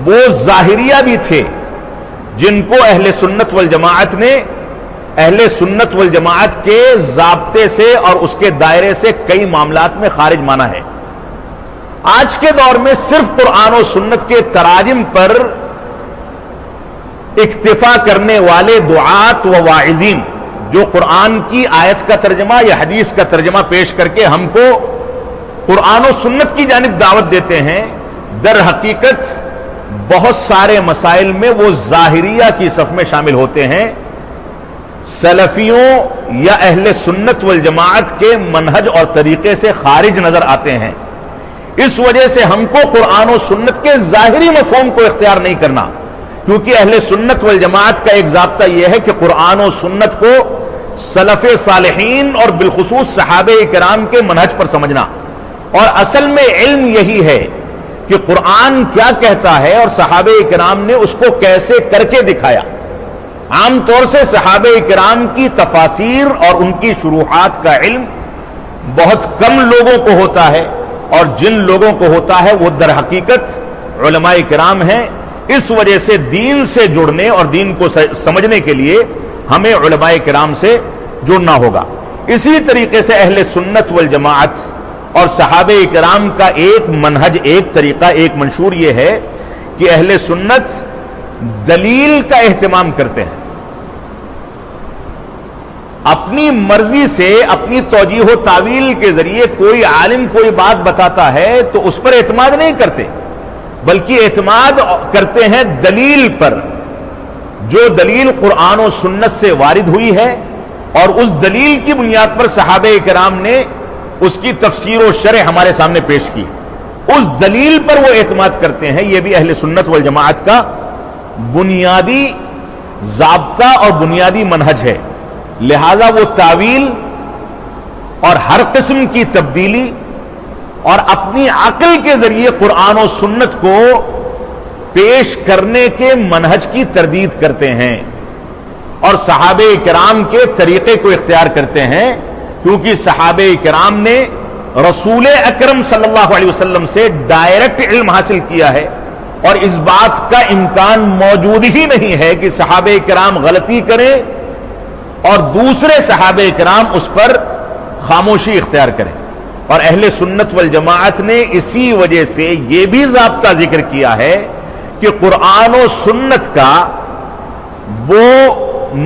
Speaker 1: وہ ظاہریہ بھی تھے جن کو اہل سنت والجماعت نے اہل سنت والجماعت کے ضابطے سے اور اس کے دائرے سے کئی معاملات میں خارج مانا ہے. آج کے دور میں صرف قرآن و سنت کے تراجم پر اکتفا کرنے والے دعات و واعظین جو قرآن کی آیت کا ترجمہ یا حدیث کا ترجمہ پیش کر کے ہم کو قرآن و سنت کی جانب دعوت دیتے ہیں، در حقیقت بہت سارے مسائل میں وہ ظاہریہ کی صف میں شامل ہوتے ہیں، سلفیوں یا اہل سنت والجماعت کے منہج اور طریقے سے خارج نظر آتے ہیں. اس وجہ سے ہم کو قرآن و سنت کے ظاہری مفہوم کو اختیار نہیں کرنا، کیونکہ اہل سنت والجماعت کا ایک ضابطہ یہ ہے کہ قرآن و سنت کو سلف صالحین اور بالخصوص صحابہ کرام کے منہج پر سمجھنا. اور اصل میں علم یہی ہے کہ قرآن کیا کہتا ہے اور صحابہ کرام نے اس کو کیسے کر کے دکھایا. عام طور سے صحابہ کرام کی تفاسیر اور ان کی شروحات کا علم بہت کم لوگوں کو ہوتا ہے، اور جن لوگوں کو ہوتا ہے وہ در حقیقت علماء کرام ہیں. اس وجہ سے دین سے جڑنے اور دین کو سمجھنے کے لیے ہمیں علماء کرام سے جڑنا ہوگا. اسی طریقے سے اہل سنت والجماعت اور صحابہ کرام کا ایک منہج، ایک طریقہ، ایک منشور یہ ہے کہ اہل سنت دلیل کا اہتمام کرتے ہیں. اپنی مرضی سے، اپنی توجیہ و تعویل کے ذریعے کوئی عالم کوئی بات بتاتا ہے تو اس پر اعتماد نہیں کرتے، بلکہ اعتماد کرتے ہیں دلیل پر، جو دلیل قرآن و سنت سے وارد ہوئی ہے اور اس دلیل کی بنیاد پر صحابہ کرام نے اس کی تفسیر و شرح ہمارے سامنے پیش کی. اس دلیل پر وہ اعتماد کرتے ہیں. یہ بھی اہل سنت والجماعت کا بنیادی ضابطہ اور بنیادی منہج ہے. لہذا وہ تعویل اور ہر قسم کی تبدیلی اور اپنی عقل کے ذریعے قرآن و سنت کو پیش کرنے کے منہج کی تردید کرتے ہیں اور صحابہ کرام کے طریقے کو اختیار کرتے ہیں، کیونکہ صحابہ کرام نے رسول اکرم صلی اللہ علیہ وسلم سے ڈائریکٹ علم حاصل کیا ہے، اور اس بات کا امکان موجود ہی نہیں ہے کہ صحابہ کرام غلطی کریں اور دوسرے صحابہ کرام اس پر خاموشی اختیار کریں. اور اہل سنت والجماعت نے اسی وجہ سے یہ بھی ضابطہ ذکر کیا ہے کہ قرآن و سنت کا وہ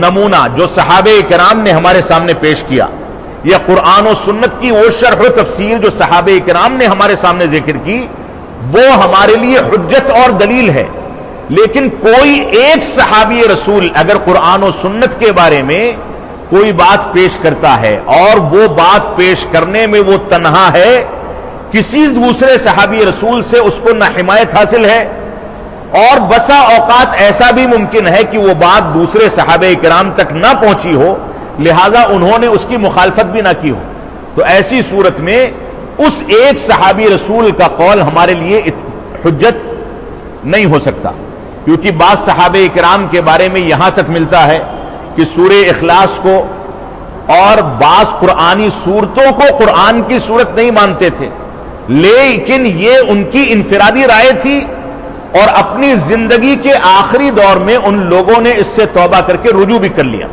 Speaker 1: نمونہ جو صحابہ کرام نے ہمارے سامنے پیش کیا، یا قرآن و سنت کی وہ شرح و تفسیر جو صحابہ کرام نے ہمارے سامنے ذکر کی، وہ ہمارے لیے حجت اور دلیل ہے. لیکن کوئی ایک صحابی رسول اگر قرآن و سنت کے بارے میں کوئی بات پیش کرتا ہے اور وہ بات پیش کرنے میں وہ تنہا ہے، کسی دوسرے صحابی رسول سے اس کو نہ حمایت حاصل ہے، اور بسا اوقات ایسا بھی ممکن ہے کہ وہ بات دوسرے صحابہ کرام تک نہ پہنچی ہو، لہذا انہوں نے اس کی مخالفت بھی نہ کی ہو، تو ایسی صورت میں اس ایک صحابی رسول کا قول ہمارے لیے حجت نہیں ہو سکتا. کیونکہ بعض صحابہ کرام کے بارے میں یہاں تک ملتا ہے کہ سورہ اخلاص کو اور بعض قرآنی صورتوں کو قرآن کی صورت نہیں مانتے تھے، لیکن یہ ان کی انفرادی رائے تھی، اور اپنی زندگی کے آخری دور میں ان لوگوں نے اس سے توبہ کر کے رجوع بھی کر لیا.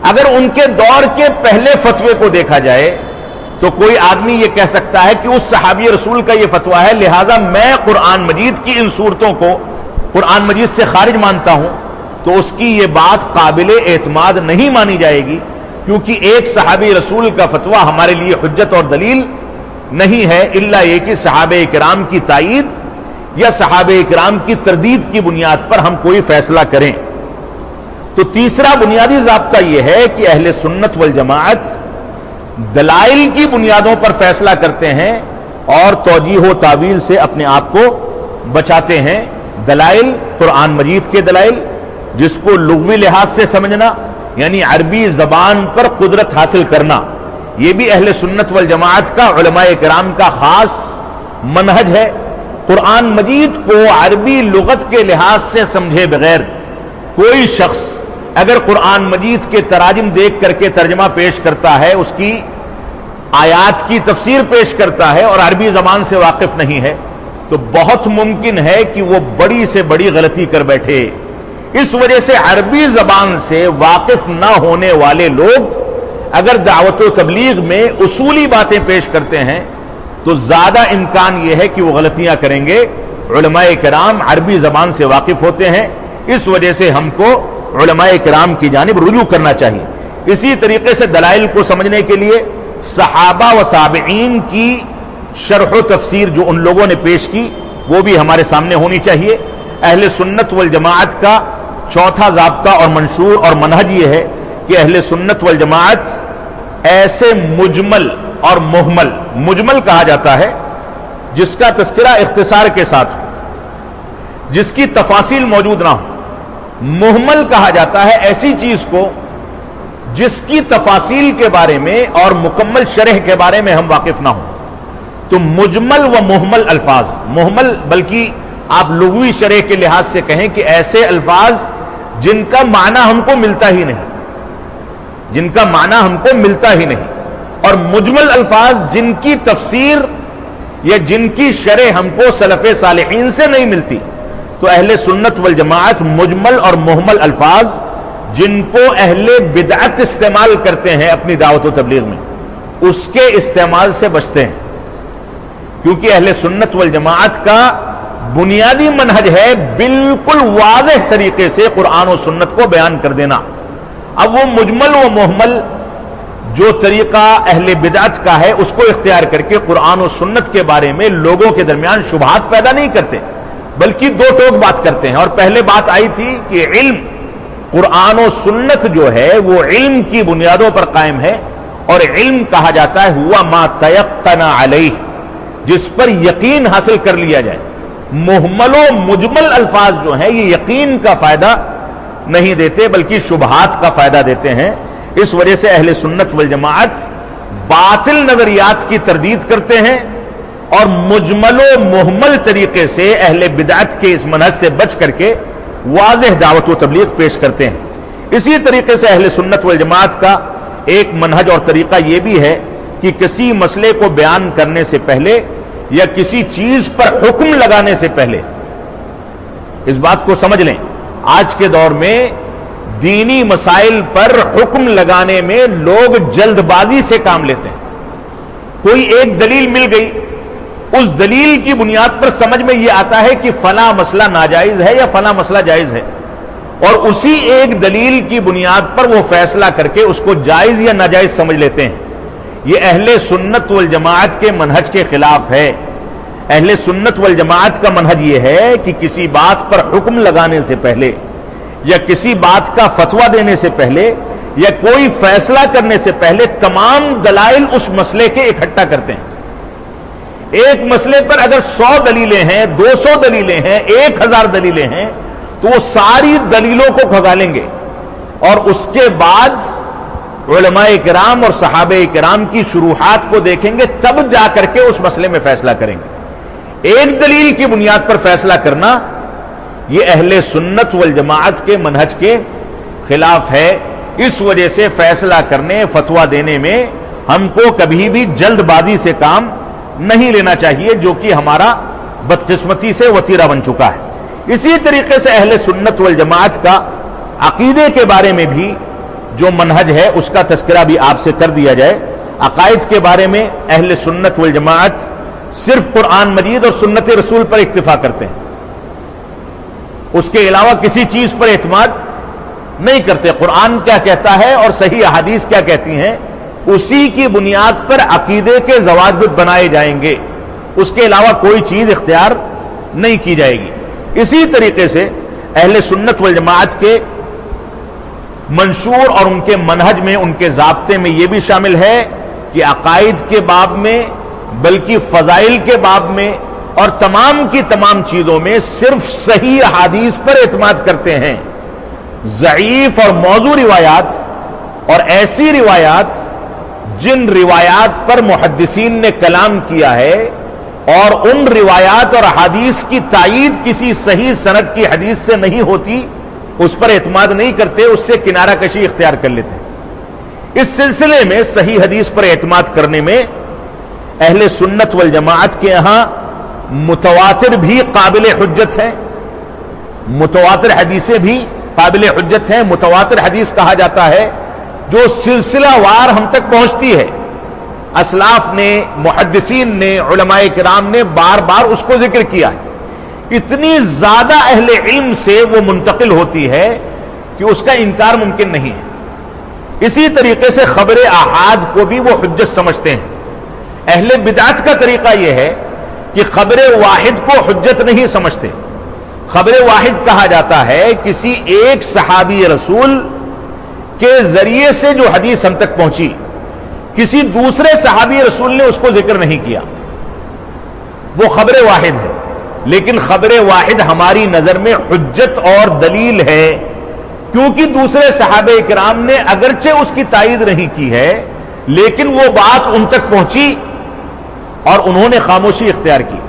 Speaker 1: اگر ان کے دور کے پہلے فتوے کو دیکھا جائے تو کوئی آدمی یہ کہہ سکتا ہے کہ اس صحابی رسول کا یہ فتویٰ ہے، لہذا میں قرآن مجید کی ان صورتوں کو قرآن مجید سے خارج مانتا ہوں، تو اس کی یہ بات قابل اعتماد نہیں مانی جائے گی، کیونکہ ایک صحابی رسول کا فتویٰ ہمارے لیے حجت اور دلیل نہیں ہے، الا یہ کہ صحابہ کرام کی تائید یا صحابہ کرام کی تردید کی بنیاد پر ہم کوئی فیصلہ کریں. تو تیسرا بنیادی ضابطہ یہ ہے کہ اہل سنت والجماعت دلائل کی بنیادوں پر فیصلہ کرتے ہیں اور توجیہ و تعویل سے اپنے آپ کو بچاتے ہیں. دلائل قرآن مجید کے دلائل، جس کو لغوی لحاظ سے سمجھنا یعنی عربی زبان پر قدرت حاصل کرنا، یہ بھی اہل سنت والجماعت کا، علماء کرام کا خاص منہج ہے۔ قرآن مجید کو عربی لغت کے لحاظ سے سمجھے بغیر کوئی شخص اگر قرآن مجید کے تراجم دیکھ کر کے ترجمہ پیش کرتا ہے، اس کی آیات کی تفسیر پیش کرتا ہے اور عربی زبان سے واقف نہیں ہے، تو بہت ممکن ہے کہ وہ بڑی سے بڑی غلطی کر بیٹھے۔ اس وجہ سے عربی زبان سے واقف نہ ہونے والے لوگ اگر دعوت و تبلیغ میں اصولی باتیں پیش کرتے ہیں تو زیادہ امکان یہ ہے کہ وہ غلطیاں کریں گے۔ علماء کرام عربی زبان سے واقف ہوتے ہیں، اس وجہ سے ہم کو علماء کرام کی جانب رجوع کرنا چاہیے۔ اسی طریقے سے دلائل کو سمجھنے کے لیے صحابہ و تابعین کی شرح و تفسیر جو ان لوگوں نے پیش کی وہ بھی ہمارے سامنے ہونی چاہیے۔ اہل سنت والجماعت کا چوتھا ضابطہ اور منشور اور منہج یہ ہے کہ اہل سنت والجماعت ایسے مجمل اور محمل، مجمل کہا جاتا ہے جس کا تذکرہ اختصار کے ساتھ ہو، جس کی تفاصیل موجود نہ ہو۔ محمل کہا جاتا ہے ایسی چیز کو جس کی تفاصیل کے بارے میں اور مکمل شرح کے بارے میں ہم واقف نہ ہوں۔ تو مجمل و محمل الفاظ، محمل بلکہ آپ لغوی شرح کے لحاظ سے کہیں کہ ایسے الفاظ جن کا معنی ہم کو ملتا ہی نہیں، جن کا معنی ہم کو ملتا ہی نہیں، اور مجمل الفاظ جن کی تفسیر یا جن کی شرح ہم کو سلف صالحین سے نہیں ملتی۔ تو اہل سنت والجماعت مجمل اور محمل الفاظ جن کو اہل بدعت استعمال کرتے ہیں اپنی دعوت و تبلیغ میں، اس کے استعمال سے بچتے ہیں، کیونکہ اہل سنت والجماعت کا بنیادی منہج ہے بالکل واضح طریقے سے قرآن و سنت کو بیان کر دینا۔ اب وہ مجمل و محمل جو طریقہ اہل بدعت کا ہے اس کو اختیار کر کے قرآن و سنت کے بارے میں لوگوں کے درمیان شبہات پیدا نہیں کرتے، بلکہ دو ٹوک بات کرتے ہیں۔ اور پہلے بات آئی تھی کہ علم، قرآن و سنت جو ہے وہ علم کی بنیادوں پر قائم ہے، اور علم کہا جاتا ہے ہوا ما تیقن علیہ، جس پر یقین حاصل کر لیا جائے۔ محمل و مجمل الفاظ جو ہیں یہ یقین کا فائدہ نہیں دیتے بلکہ شبہات کا فائدہ دیتے ہیں۔ اس وجہ سے اہل سنت والجماعت باطل نظریات کی تردید کرتے ہیں اور مجمل و محمل طریقے سے اہل بدعت کے اس منہج سے بچ کر کے واضح دعوت و تبلیغ پیش کرتے ہیں۔ اسی طریقے سے اہل سنت والجماعت کا ایک منہج اور طریقہ یہ بھی ہے کہ کسی مسئلے کو بیان کرنے سے پہلے یا کسی چیز پر حکم لگانے سے پہلے، اس بات کو سمجھ لیں، آج کے دور میں دینی مسائل پر حکم لگانے میں لوگ جلد بازی سے کام لیتے ہیں۔ کوئی ایک دلیل مل گئی، اس دلیل کی بنیاد پر سمجھ میں یہ آتا ہے کہ فلاں مسئلہ ناجائز ہے یا فلاں مسئلہ جائز ہے، اور اسی ایک دلیل کی بنیاد پر وہ فیصلہ کر کے اس کو جائز یا ناجائز سمجھ لیتے ہیں۔ یہ اہل سنت والجماعت کے منہج کے خلاف ہے۔ اہل سنت والجماعت کا منہج یہ ہے کہ کسی بات پر حکم لگانے سے پہلے یا کسی بات کا فتویٰ دینے سے پہلے یا کوئی فیصلہ کرنے سے پہلے تمام دلائل اس مسئلے کے اکٹھا کرتے ہیں۔ ایک مسئلے پر اگر 100 دلیلیں ہیں، 200 دلیلیں ہیں، 1000 دلیلیں ہیں تو وہ ساری دلیلوں کو کھنگالیں گے اور اس کے بعد علماء کرام اور صحابہ کرام کی شروحات کو دیکھیں گے، تب جا کر کے اس مسئلے میں فیصلہ کریں گے۔ ایک دلیل کی بنیاد پر فیصلہ کرنا یہ اہل سنت والجماعت کے منہج کے خلاف ہے۔ اس وجہ سے فیصلہ کرنے، فتویٰ دینے میں ہم کو کبھی بھی جلد بازی سے کام نہیں لینا چاہیے، جو کہ ہمارا بدقسمتی سے وتیرہ بن چکا ہے۔ اسی طریقے سے اہل سنت والجماعت کا عقیدے کے بارے میں بھی جو منہج ہے اس کا تذکرہ بھی آپ سے کر دیا جائے۔ عقائد کے بارے میں اہل سنت والجماعت صرف قرآن مجید اور سنت رسول پر اکتفا کرتے ہیں، اس کے علاوہ کسی چیز پر اعتماد نہیں کرتے۔ قرآن کیا کہتا ہے اور صحیح احادیث کیا کہتی ہیں، اسی کی بنیاد پر عقیدے کے ضوابط بنائے جائیں گے، اس کے علاوہ کوئی چیز اختیار نہیں کی جائے گی۔ اسی طریقے سے اہل سنت والجماعت کے منشور اور ان کے منہج میں، ان کے ضابطے میں یہ بھی شامل ہے کہ عقائد کے باب میں بلکہ فضائل کے باب میں اور تمام کی تمام چیزوں میں صرف صحیح احادیث پر اعتماد کرتے ہیں۔ ضعیف اور موضوع روایات اور ایسی روایات جن روایات پر محدثین نے کلام کیا ہے اور ان روایات اور حدیث کی تائید کسی صحیح سند کی حدیث سے نہیں ہوتی، اس پر اعتماد نہیں کرتے، اس سے کنارہ کشی اختیار کر لیتے ہیں۔ اس سلسلے میں صحیح حدیث پر اعتماد کرنے میں اہل سنت والجماعت کے یہاں متواتر بھی قابل حجت ہے، متواتر حدیثیں بھی قابل حجت ہیں۔ متواتر حدیث کہا جاتا ہے جو سلسلہ وار ہم تک پہنچتی ہے، اسلاف نے، محدثین نے، علماء کرام نے بار بار اس کو ذکر کیا ہے، اتنی زیادہ اہل علم سے وہ منتقل ہوتی ہے کہ اس کا انکار ممکن نہیں ہے۔ اسی طریقے سے خبر احاد کو بھی وہ حجت سمجھتے ہیں۔ اہل بدعت کا طریقہ یہ ہے کہ خبر واحد کو حجت نہیں سمجھتے۔ خبر واحد کہا جاتا ہے کسی ایک صحابی رسول کے ذریعے سے جو حدیث ہم تک پہنچی، کسی دوسرے صحابی رسول نے اس کو ذکر نہیں کیا، وہ خبر واحد ہے۔ لیکن خبر واحد ہماری نظر میں حجت اور دلیل ہے، کیونکہ دوسرے صحابہ کرام نے اگرچہ اس کی تائید نہیں کی ہے، لیکن وہ بات ان تک پہنچی اور انہوں نے خاموشی اختیار کی،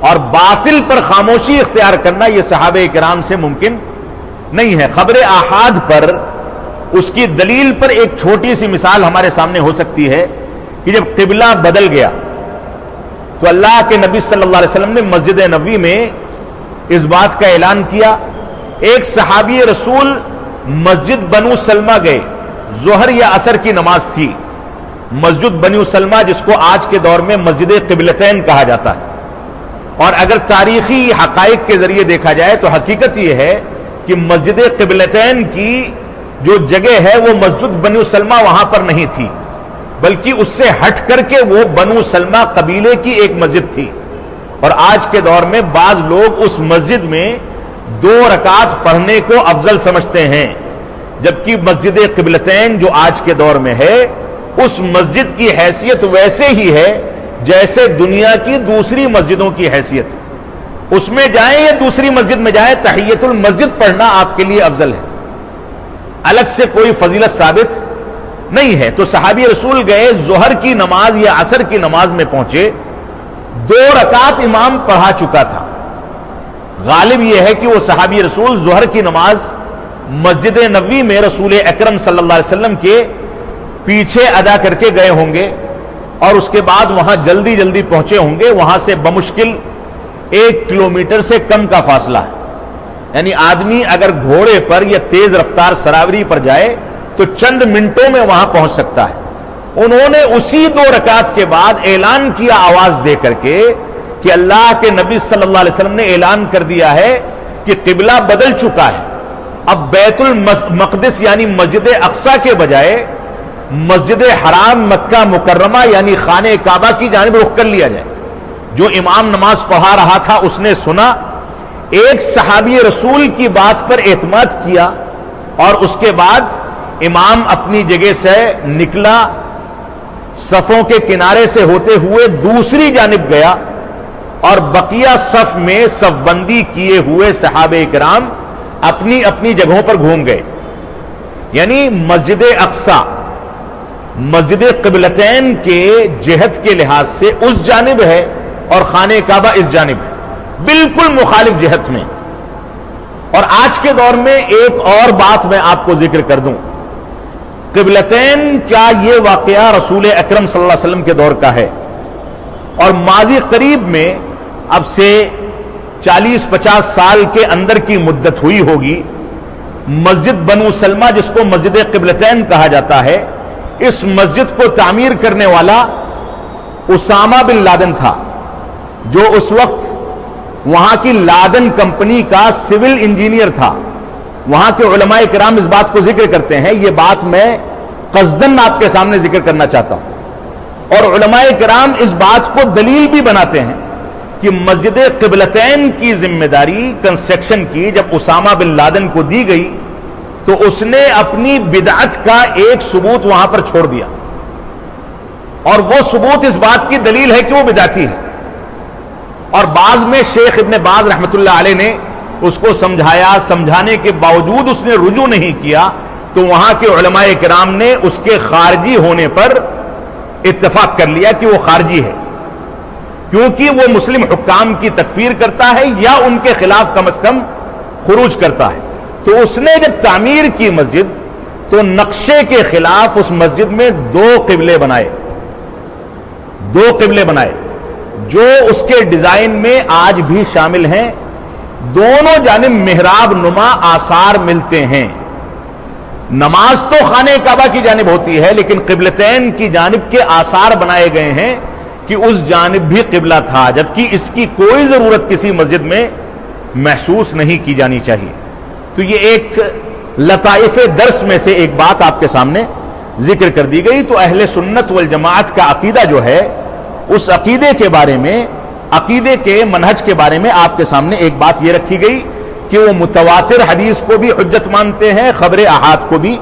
Speaker 1: اور باطل پر خاموشی اختیار کرنا یہ صحابہ کرام سے ممکن نہیں ہے۔ خبر احاد پر، اس کی دلیل پر ایک چھوٹی سی مثال ہمارے سامنے ہو سکتی ہے کہ جب قبلہ بدل گیا تو اللہ کے نبی صلی اللہ علیہ وسلم نے مسجد نبوی میں اس بات کا اعلان کیا۔ ایک صحابی رسول مسجد بنو سلمہ گئے، ظہر یا عصر کی نماز تھی، مسجد بنو سلمہ جس کو آج کے دور میں مسجد قبلتین کہا جاتا ہے، اور اگر تاریخی حقائق کے ذریعے دیکھا جائے تو حقیقت یہ ہے کہ مسجد قبلتین کی جو جگہ ہے وہ مسجد بنو سلمہ وہاں پر نہیں تھی، بلکہ اس سے ہٹ کر کے وہ بنو سلمہ قبیلے کی ایک مسجد تھی، اور آج کے دور میں بعض لوگ اس مسجد میں 2 رکعت پڑھنے کو افضل سمجھتے ہیں، جبکہ مسجد قبلتین جو آج کے دور میں ہے اس مسجد کی حیثیت ویسے ہی ہے جیسے دنیا کی دوسری مسجدوں کی حیثیت۔ اس میں جائیں یا دوسری مسجد میں جائیں، تحیت المسجد پڑھنا آپ کے لیے افضل ہے، الگ سے کوئی فضیلت ثابت نہیں ہے۔ تو صحابی رسول گئے، ظہر کی نماز یا عصر کی نماز میں پہنچے، 2 رکعت امام پڑھا چکا تھا۔ غالب یہ ہے کہ وہ صحابی رسول ظہر کی نماز مسجد نبوی میں رسول اکرم صلی اللہ علیہ وسلم کے پیچھے ادا کر کے گئے ہوں گے، اور اس کے بعد وہاں جلدی جلدی پہنچے ہوں گے۔ وہاں سے بمشکل 1 کلومیٹر سے کم کا فاصلہ ہے، یعنی آدمی اگر گھوڑے پر یا تیز رفتار سراوری پر جائے تو چند منٹوں میں وہاں پہنچ سکتا ہے۔ انہوں نے اسی 2 رکعت کے بعد اعلان کیا آواز دے کر کے کہ اللہ کے نبی صلی اللہ علیہ وسلم نے اعلان کر دیا ہے کہ قبلہ بدل چکا ہے، اب بیت المقدس یعنی مسجد اقصی کے بجائے مسجد حرام مکہ مکرمہ یعنی خانہ کعبہ کی جانب رخ کر لیا جائے۔ جو امام نماز پڑھا رہا تھا اس نے سنا، ایک صحابی رسول کی بات پر اعتماد کیا، اور اس کے بعد امام اپنی جگہ سے نکلا، صفوں کے کنارے سے ہوتے ہوئے دوسری جانب گیا، اور بقیہ صف میں صف بندی کیے ہوئے صحابہ کرام اپنی اپنی جگہوں پر گھوم گئے۔ یعنی مسجد اقصی مسجد قبلتین کے جہت کے لحاظ سے اس جانب ہے اور خانہ کعبہ اس جانب ہے، بالکل مخالف جہت میں۔ اور آج کے دور میں ایک اور بات میں آپ کو ذکر کر دوں، قبلتین کیا یہ واقعہ رسول اکرم صلی اللہ علیہ وسلم کے دور کا ہے، اور ماضی قریب میں اب سے 40-50 سال کے اندر کی مدت ہوئی ہوگی، مسجد بنو سلمہ جس کو مسجد قبلتین کہا جاتا ہے، اس مسجد کو تعمیر کرنے والا اسامہ بن لادن تھا، جو اس وقت وہاں کی لادن کمپنی کا سول انجینئر تھا۔ وہاں کے علماء کرام اس بات کو ذکر کرتے ہیں، یہ بات میں قصدن آپ کے سامنے ذکر کرنا چاہتا ہوں، اور علماء کرام اس بات کو دلیل بھی بناتے ہیں کہ مسجد قبلتین کی ذمہ داری کنسٹرکشن کی جب اسامہ بن لادن کو دی گئی تو اس نے اپنی بدعت کا ایک ثبوت وہاں پر چھوڑ دیا، اور وہ ثبوت اس بات کی دلیل ہے کہ وہ بدعتی ہے۔ اور بعض میں شیخ ابن باز رحمۃ اللہ علیہ نے اس کو سمجھایا، سمجھانے کے باوجود اس نے رجوع نہیں کیا، تو وہاں کے علماء کرام نے اس کے خارجی ہونے پر اتفاق کر لیا کہ وہ خارجی ہے، کیونکہ وہ مسلم حکام کی تکفیر کرتا ہے یا ان کے خلاف کم از کم خروج کرتا ہے۔ تو اس نے جب تعمیر کی مسجد تو نقشے کے خلاف اس مسجد میں دو قبلے بنائے جو اس کے ڈیزائن میں آج بھی شامل ہیں۔ دونوں جانب محراب نما آثار ملتے ہیں۔ نماز تو خانہ کعبہ کی جانب ہوتی ہے، لیکن قبلتین کی جانب کے آثار بنائے گئے ہیں کہ اس جانب بھی قبلہ تھا، جبکہ اس کی کوئی ضرورت کسی مسجد میں محسوس نہیں کی جانی چاہیے۔ تو یہ ایک لطائف درس میں سے ایک بات آپ کے سامنے ذکر کر دی گئی۔ تو اہل سنت والجماعت کا عقیدہ جو ہے، اس عقیدے کے بارے میں، عقیدے کے منہج کے بارے میں آپ کے سامنے ایک بات یہ رکھی گئی کہ وہ متواتر حدیث کو بھی حجت مانتے ہیں، خبر احاد کو بھی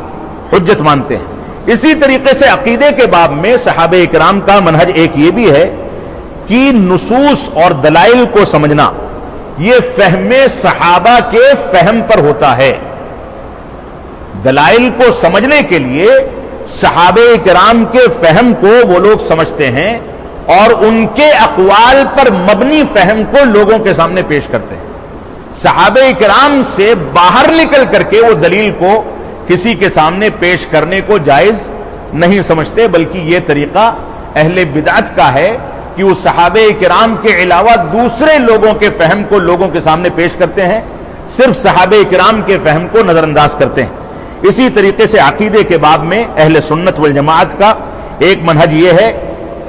Speaker 1: حجت مانتے ہیں۔ اسی طریقے سے عقیدے کے باب میں صحابہ اکرام کا منہج ایک یہ بھی ہے کہ نصوص اور دلائل کو سمجھنا یہ فہم صحابہ کے فہم پر ہوتا ہے۔ دلائل کو سمجھنے کے لیے صحابہ کرام کے فہم کو وہ لوگ سمجھتے ہیں اور ان کے اقوال پر مبنی فہم کو لوگوں کے سامنے پیش کرتے ہیں۔ صحابہ کرام سے باہر نکل کر کے وہ دلیل کو کسی کے سامنے پیش کرنے کو جائز نہیں سمجھتے، بلکہ یہ طریقہ اہل بدعت کا ہے کہ وہ صحابہ کرام کے علاوہ دوسرے لوگوں کے فہم کو لوگوں کے سامنے پیش کرتے ہیں، صرف صحابہ کرام کے فہم کو نظر انداز کرتے ہیں۔ اسی طریقے سے عقیدے کے باب میں اہل سنت والجماعت کا ایک منہج یہ ہے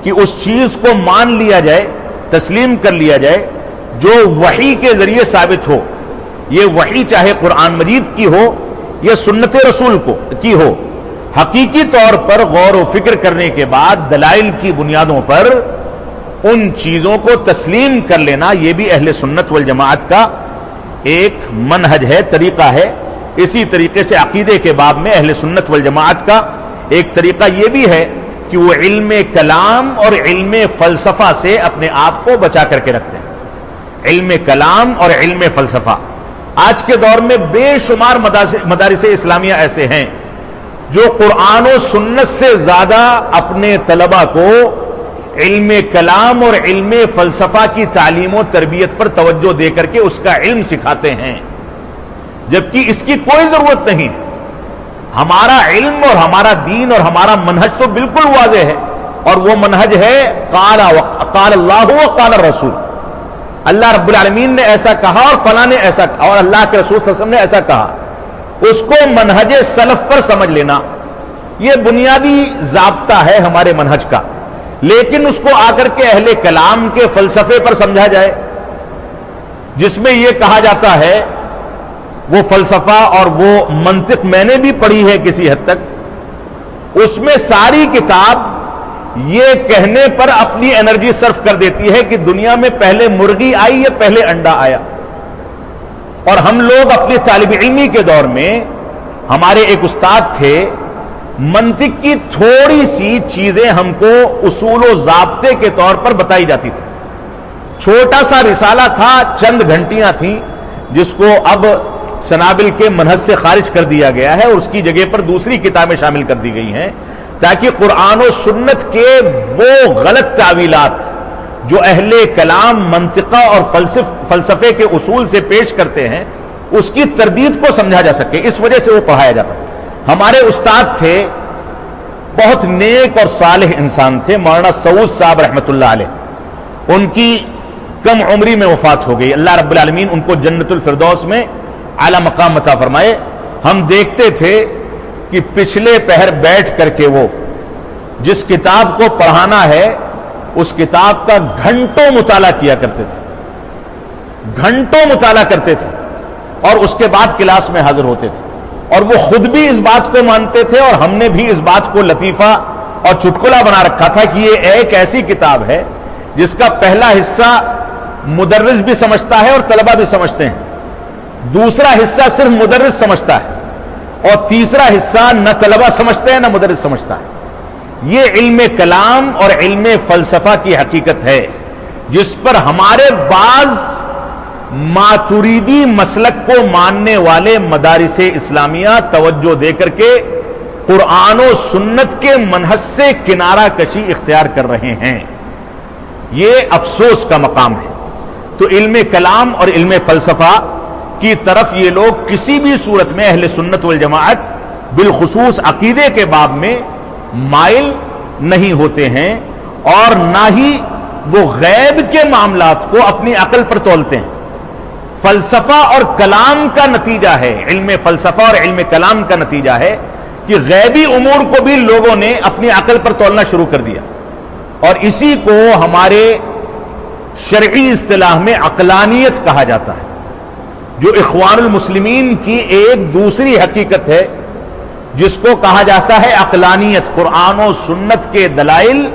Speaker 1: کہ اس چیز کو مان لیا جائے، تسلیم کر لیا جائے جو وحی کے ذریعے ثابت ہو۔ یہ وحی چاہے قرآن مجید کی ہو یا سنت رسول کی ہو، حقیقی طور پر غور و فکر کرنے کے بعد دلائل کی بنیادوں پر ان چیزوں کو تسلیم کر لینا، یہ بھی اہل سنت والجماعت کا ایک منہج ہے، طریقہ ہے۔ اسی طریقے سے عقیدے کے باب میں اہل سنت والجماعت کا ایک طریقہ یہ بھی ہے کہ وہ علم کلام اور علم فلسفہ سے اپنے آپ کو بچا کر کے رکھتے ہیں۔ علم کلام اور علم فلسفہ، آج کے دور میں بے شمار مدارس اسلامیہ ایسے ہیں جو قرآن و سنت سے زیادہ اپنے طلبہ کو علم کلام اور علم فلسفہ کی تعلیم و تربیت پر توجہ دے کر کے اس کا علم سکھاتے ہیں، جبکہ اس کی کوئی ضرورت نہیں ہے۔ ہمارا علم اور ہمارا دین اور ہمارا منہج تو بالکل واضح ہے، اور وہ منہج ہے قال اللہ و قال الرسول۔ اللہ رب العالمین نے ایسا کہا اور فلاں نے ایسا کہا اور اللہ کے رسول صلی اللہ علیہ وسلم نے ایسا کہا۔ اس کو منہج سلف پر سمجھ لینا یہ بنیادی ضابطہ ہے ہمارے منہج کا، لیکن اس کو آ کر کے اہل کلام کے فلسفے پر سمجھا جائے، جس میں یہ کہا جاتا ہے، وہ فلسفہ اور وہ منطق میں نے بھی پڑھی ہے کسی حد تک، اس میں ساری کتاب یہ کہنے پر اپنی انرجی صرف کر دیتی ہے کہ دنیا میں پہلے مرغی آئی یا پہلے انڈا آیا۔ اور ہم لوگ اپنی طالب علمی کے دور میں، ہمارے ایک استاد تھے، منطق کی تھوڑی سی چیزیں ہم کو اصول و ضابطے کے طور پر بتائی جاتی تھی۔ چھوٹا سا رسالہ تھا، چند گھنٹیاں تھیں، جس کو اب سنابل کے منہج سے خارج کر دیا گیا ہے اور اس کی جگہ پر دوسری کتابیں شامل کر دی گئی ہیں، تاکہ قرآن و سنت کے وہ غلط تعویلات جو اہل کلام منطقہ اور فلسفے کے اصول سے پیش کرتے ہیں، اس کی تردید کو سمجھا جا سکے، اس وجہ سے وہ پڑھایا جاتا ہے۔ ہمارے استاد تھے، بہت نیک اور صالح انسان تھے، مولانا سعود صاحب رحمۃ اللہ علیہ۔ ان کی کم عمری میں وفات ہو گئی، اللہ رب العالمین ان کو جنت الفردوس میں اعلی مقام عطا فرمائے۔ ہم دیکھتے تھے کہ پچھلے پہر بیٹھ کر کے وہ جس کتاب کو پڑھانا ہے اس کتاب کا گھنٹوں مطالعہ کیا کرتے تھے، گھنٹوں مطالعہ کرتے تھے، اور اس کے بعد کلاس میں حاضر ہوتے تھے۔ اور وہ خود بھی اس بات کو مانتے تھے اور ہم نے بھی اس بات کو لطیفہ اور چٹکلا بنا رکھا تھا کہ یہ ایک ایسی کتاب ہے جس کا پہلا حصہ مدرس بھی سمجھتا ہے اور طلبہ بھی سمجھتے ہیں، دوسرا حصہ صرف مدرس سمجھتا ہے، اور تیسرا حصہ نہ طلبہ سمجھتے ہیں نہ مدرس سمجھتا ہے۔ یہ علم کلام اور علم فلسفہ کی حقیقت ہے، جس پر ہمارے بعض ماتریدی مسلک کو ماننے والے مدارس اسلامیہ توجہ دے کر کے قرآن و سنت کے منہج سے کنارہ کشی اختیار کر رہے ہیں. یہ افسوس کا مقام ہے. تو علم کلام اور علم فلسفہ کی طرف یہ لوگ کسی بھی صورت میں اہل سنت والجماعت بالخصوص عقیدے کے باب میں مائل نہیں ہوتے ہیں، اور نہ ہی وہ غیب کے معاملات کو اپنی عقل پر تولتے ہیں. فلسفہ اور کلام کا نتیجہ ہے، علم فلسفہ اور علم کلام کا نتیجہ ہے کہ غیبی امور کو بھی لوگوں نے اپنی عقل پر تولنا شروع کر دیا، اور اسی کو ہمارے شرعی اصطلاح میں عقلانیت کہا جاتا ہے، جو اخوان المسلمین کی ایک دوسری حقیقت ہے جس کو کہا جاتا ہے عقلانیت. قرآن و سنت کے دلائل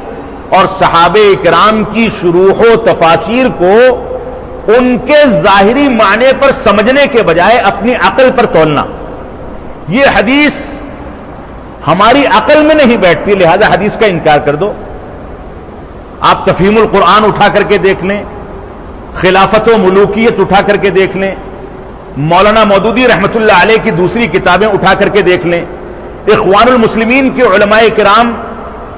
Speaker 1: اور صحابہ کرام کی شروح و تفاسیر کو ان کے ظاہری معنی پر سمجھنے کے بجائے اپنی عقل پر تولنا. یہ حدیث ہماری عقل میں نہیں بیٹھتی، لہذا حدیث کا انکار کر دو. آپ تفہیم القرآن اٹھا کر کے دیکھ لیں، خلافت و ملوکیت اٹھا کر کے دیکھ لیں، مولانا مودودی رحمت اللہ علیہ کی دوسری کتابیں اٹھا کر کے دیکھ لیں، اخوان المسلمین کے علماء کرام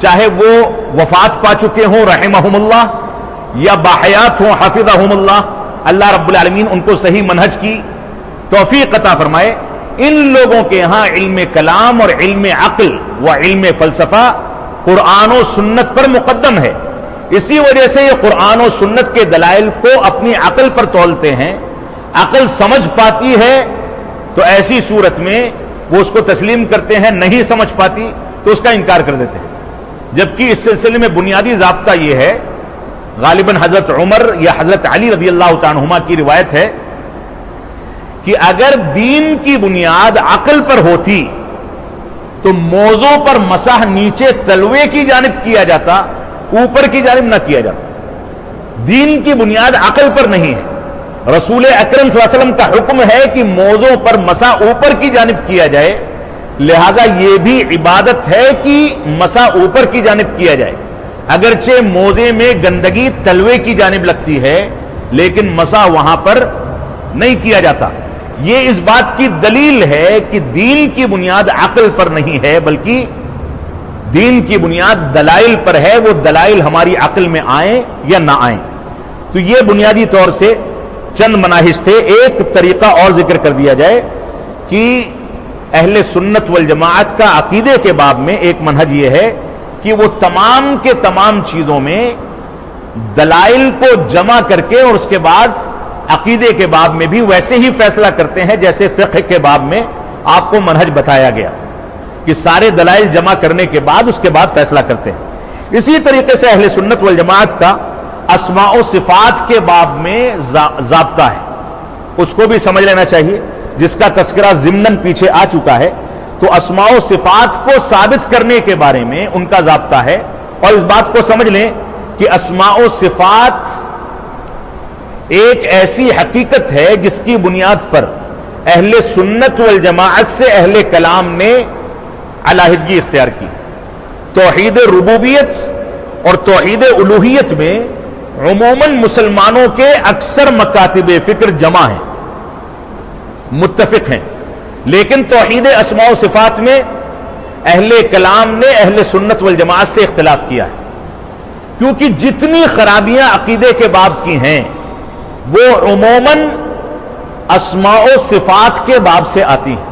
Speaker 1: چاہے وہ وفات پا چکے ہوں رحمہم اللہ یا باحیات ہوں حفظہم اللہ، اللہ رب العالمین ان کو صحیح منہج کی توفیق عطا فرمائے، ان لوگوں کے ہاں علم کلام اور علم عقل و علم فلسفہ قرآن و سنت پر مقدم ہے. اسی وجہ سے یہ قرآن و سنت کے دلائل کو اپنی عقل پر تولتے ہیں. عقل سمجھ پاتی ہے تو ایسی صورت میں وہ اس کو تسلیم کرتے ہیں، نہیں سمجھ پاتی تو اس کا انکار کر دیتے ہیں. جبکہ اس سلسلے میں بنیادی ضابطہ یہ ہے، غالباً حضرت عمر یا حضرت علی رضی اللہ تعالی عنہما کی روایت ہے کہ اگر دین کی بنیاد عقل پر ہوتی تو موضوع پر مسح نیچے تلوے کی جانب کیا جاتا، اوپر کی جانب نہ کیا جاتا. دین کی بنیاد عقل پر نہیں ہے. رسول اکرم صلی اللہ علیہ وسلم کا حکم ہے کہ موضوع پر مسح اوپر کی جانب کیا جائے، لہذا یہ بھی عبادت ہے کہ مسح اوپر کی جانب کیا جائے. اگرچہ موضع میں گندگی تلوے کی جانب لگتی ہے لیکن مسح وہاں پر نہیں کیا جاتا. یہ اس بات کی دلیل ہے کہ دین کی بنیاد عقل پر نہیں ہے بلکہ دین کی بنیاد دلائل پر ہے. وہ دلائل ہماری عقل میں آئیں یا نہ آئیں. تو یہ بنیادی طور سے چند مناہج تھے. ایک طریقہ اور ذکر کر دیا جائے کہ اہل سنت والجماعت کا عقیدے کے باب میں ایک منہج یہ ہے کہ وہ تمام کے تمام چیزوں میں دلائل کو جمع کر کے اور اس کے بعد عقیدے کے باب میں بھی ویسے ہی فیصلہ کرتے ہیں جیسے فقہ کے باب میں آپ کو منہج بتایا گیا کہ سارے دلائل جمع کرنے کے بعد اس کے بعد فیصلہ کرتے ہیں. اسی طریقے سے اہل سنت والجماعت کا اسماء و صفات کے باب میں ضابطہ ہے، اس کو بھی سمجھ لینا چاہیے، جس کا تذکرہ ضمناً پیچھے آ چکا ہے. تو اسماء و صفات کو ثابت کرنے کے بارے میں ان کا ضابطہ ہے. اور اس بات کو سمجھ لیں کہ اسماء و صفات ایک ایسی حقیقت ہے جس کی بنیاد پر اہل سنت والجماعت سے اہل کلام نے علیحدگی اختیار کی. توحید ربوبیت اور توحید الوہیت میں عموماً مسلمانوں کے اکثر مکاتب فکر جمع ہیں، متفق ہیں، لیکن توحید اسماء و صفات میں اہل کلام نے اہل سنت والجماعت سے اختلاف کیا ہے، کیونکہ جتنی خرابیاں عقیدے کے باب کی ہیں وہ عموماً اسماء و صفات کے باب سے آتی ہیں.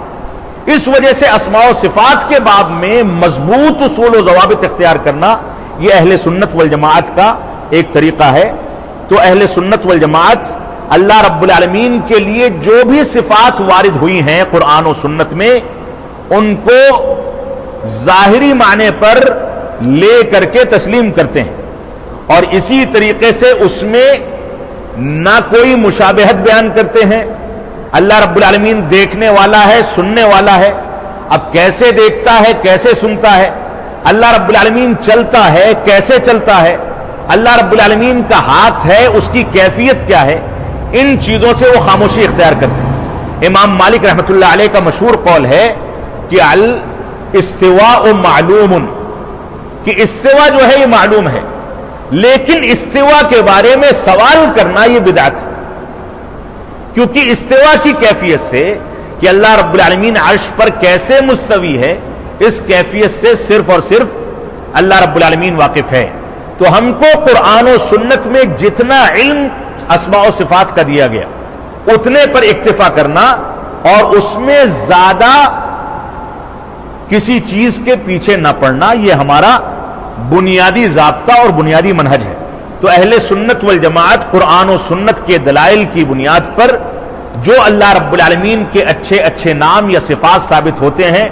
Speaker 1: اس وجہ سے اسماء و صفات کے باب میں مضبوط اصول و ضوابط اختیار کرنا یہ اہل سنت والجماعت کا ایک طریقہ ہے. تو اہل سنت والجماعت اللہ رب العالمین کے لیے جو بھی صفات وارد ہوئی ہیں قرآن و سنت میں ان کو ظاہری معنی پر لے کر کے تسلیم کرتے ہیں، اور اسی طریقے سے اس میں نہ کوئی مشابہت بیان کرتے ہیں. اللہ رب العالمین دیکھنے والا ہے، سننے والا ہے. اب کیسے دیکھتا ہے، کیسے سنتا ہے؟ اللہ رب العالمین چلتا ہے، کیسے چلتا ہے؟ اللہ رب العالمین کا ہاتھ ہے، اس کی کیفیت کیا ہے؟ ان چیزوں سے وہ خاموشی اختیار کرتے ہیں. امام مالک رحمت اللہ علیہ کا مشہور قول ہے کہ الاستواء معلوم، کہ استوا جو ہے یہ معلوم ہے، لیکن استوا کے بارے میں سوال کرنا یہ بدعت ہے. کیونکہ استوا کی کیفیت سے کہ اللہ رب العالمین عرش پر کیسے مستوی ہے، اس کیفیت سے صرف اور صرف اللہ رب العالمین واقف ہے۔ تو ہم کو قرآن و سنت میں جتنا علم اسماء و صفات کا دیا گیا اتنے پر اکتفا کرنا اور اس میں زیادہ کسی چیز کے پیچھے نہ پڑنا، یہ ہمارا بنیادی ضابطہ اور بنیادی منہج ہے۔ تو اہل سنت والجماعت قرآن و سنت کے دلائل کی بنیاد پر جو اللہ رب العالمین کے اچھے اچھے نام یا صفات ثابت ہوتے ہیں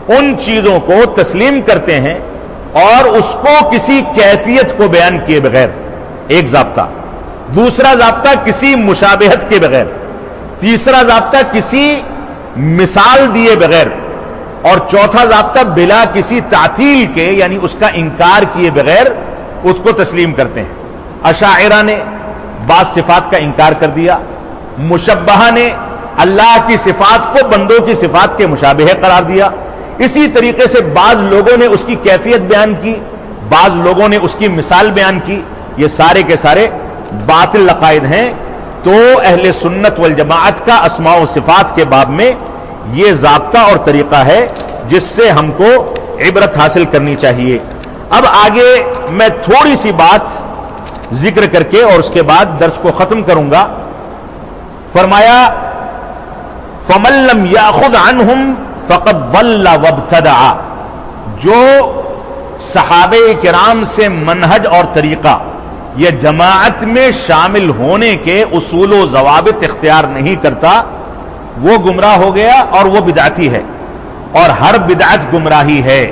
Speaker 1: ان چیزوں کو تسلیم کرتے ہیں اور اس کو کسی کیفیت کو بیان کیے بغیر، ایک ضابطہ۔ دوسرا ضابطہ کسی مشابہت کے بغیر۔ تیسرا ضابطہ کسی مثال دیے بغیر۔ اور چوتھا ضابطہ بلا کسی تعطیل کے، یعنی اس کا انکار کیے بغیر اس کو تسلیم کرتے ہیں۔ اشاعرہ نے بعض صفات کا انکار کر دیا، مشبہہ نے اللہ کی صفات کو بندوں کی صفات کے مشابہ قرار دیا، اسی طریقے سے بعض لوگوں نے اس کی کیفیت بیان کی، بعض لوگوں نے اس کی مثال بیان کی۔ یہ سارے کے سارے باطل عقائد ہیں۔ تو اہل سنت والجماعت کا اسماء و صفات کے باب میں یہ ضابطہ اور طریقہ ہے جس سے ہم کو عبرت حاصل کرنی چاہیے۔ اب آگے میں تھوڑی سی بات ذکر کر کے اور اس کے بعد درس کو ختم کروں گا۔ فرمایا فَمَن لَّمْ يَأْخُذْ عَنْهُمْ فَقَدْ ضَلَّ وَابْتَدَعَ، جو صحابہ کرام سے منہج اور طریقہ یہ جماعت میں شامل ہونے کے اصول و ضوابط اختیار نہیں کرتا وہ گمراہ ہو گیا اور وہ بدعتی ہے، اور ہر بدعت گمراہی ہے۔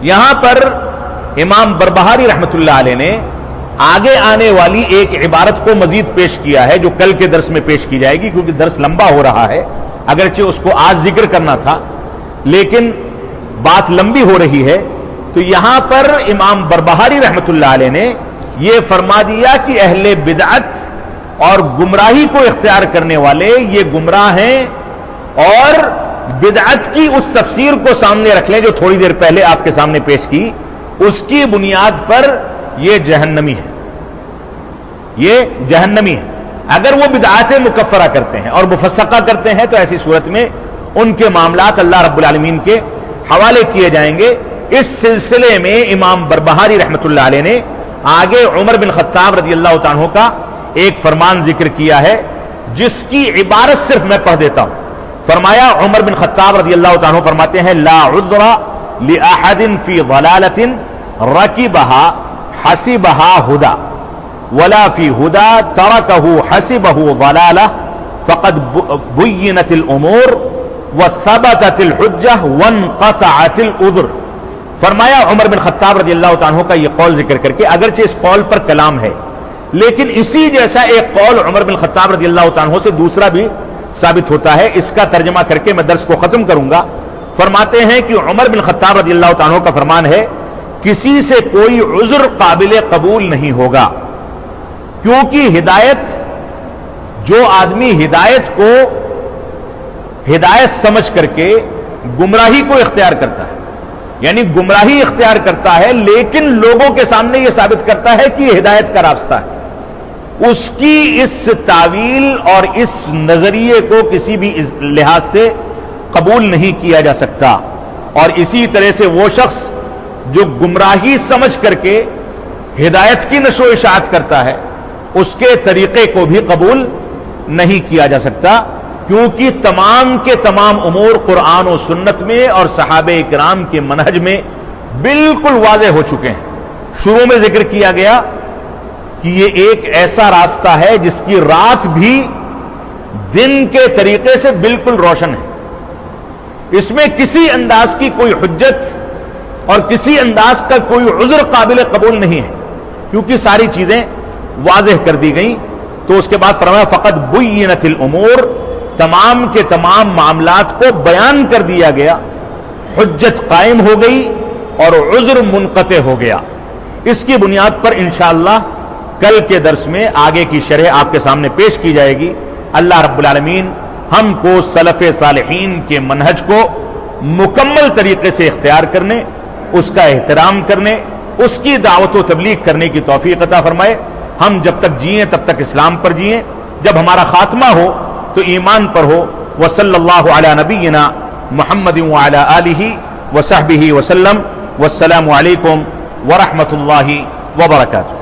Speaker 1: یہاں پر امام بربہاری رحمت اللہ علیہ نے آگے آنے والی ایک عبارت کو مزید پیش کیا ہے جو کل کے درس میں پیش کی جائے گی، کیونکہ درس لمبا ہو رہا ہے، اگرچہ اس کو آج ذکر کرنا تھا لیکن بات لمبی ہو رہی ہے۔ تو یہاں پر امام بربہاری رحمت اللہ علیہ نے یہ فرما دیا کہ اہل بدعت اور گمراہی کو اختیار کرنے والے یہ گمراہ ہیں، اور بدعت کی اس تفسیر کو سامنے رکھ لیں جو تھوڑی دیر پہلے آپ کے سامنے پیش کی، اس کی بنیاد پر یہ جہنمی ہے، یہ جہنمی ہے۔ اگر وہ بدعات مکفرہ کرتے ہیں اور مفسقہ کرتے ہیں تو ایسی صورت میں ان کے معاملات اللہ رب العالمین کے حوالے کیے جائیں گے۔ اس سلسلے میں امام بربہاری رحمت اللہ علیہ نے آگے عمر بن خطاب رضی اللہ عنہ کا ایک فرمان ذکر کیا ہے جس کی عبارت صرف میں پڑھ دیتا ہوں۔ فرمایا عمر بن خطاب رضی اللہ عنہ فرماتے ہیں لا عذر لأحد فی ضلالۃ رکبہا حسبہا ہدی ولا فی ہدی ترکہ حسبہ ضلالہ فقد بینت الامور وثبتت الحجہ وانقطعت العذر۔ فرمایا عمر بن خطاب رضی اللہ عنہ کا یہ قول ذکر کر کے، اگرچہ اس قول پر کلام ہے لیکن اسی جیسا ایک قول عمر بن خطاب رضی اللہ عنہ سے دوسرا بھی ثابت ہوتا ہے۔ اس کا ترجمہ کر کے میں درس کو ختم کروں گا۔ فرماتے ہیں کہ عمر بن خطاب رضی اللہ عنہ کا فرمان ہے کسی سے کوئی عذر قابل قبول نہیں ہوگا، کیونکہ ہدایت، جو آدمی ہدایت کو ہدایت سمجھ کر کے گمراہی کو اختیار کرتا ہے، یعنی گمراہی اختیار کرتا ہے لیکن لوگوں کے سامنے یہ ثابت کرتا ہے کہ یہ ہدایت کا راستہ ہے، اس کی اس تعویل اور اس نظریے کو کسی بھی لحاظ سے قبول نہیں کیا جا سکتا۔ اور اسی طرح سے وہ شخص جو گمراہی سمجھ کر کے ہدایت کی نشر و اشاعت کرتا ہے اس کے طریقے کو بھی قبول نہیں کیا جا سکتا، کیونکہ تمام کے تمام امور قرآن و سنت میں اور صحابہ کرام کے منہج میں بالکل واضح ہو چکے ہیں۔ شروع میں ذکر کیا گیا کہ یہ ایک ایسا راستہ ہے جس کی رات بھی دن کے طریقے سے بالکل روشن ہے، اس میں کسی انداز کی کوئی حجت اور کسی انداز کا کوئی عذر قابل قبول نہیں ہے، کیونکہ ساری چیزیں واضح کر دی گئیں۔ تو اس کے بعد فرمایا فقط بینت الامور، تمام کے تمام معاملات کو بیان کر دیا گیا، حجت قائم ہو گئی اور عذر منقطع ہو گیا۔ اس کی بنیاد پر انشاءاللہ کل کے درس میں آگے کی شرح آپ کے سامنے پیش کی جائے گی۔ اللہ رب العالمین ہم کو سلف صالحین کے منہج کو مکمل طریقے سے اختیار کرنے، اس کا احترام کرنے، اس کی دعوت و تبلیغ کرنے کی توفیق عطا فرمائے۔ ہم جب تک جئیں تب تک اسلام پر جئیں، جب ہمارا خاتمہ ہو تو ایمان پر ہو. وصلی اللہ علی نبینا محمد وعلی آلہ وصحبہ وسلم. والسلام علیکم ورحمۃ اللہ وبرکاتہ.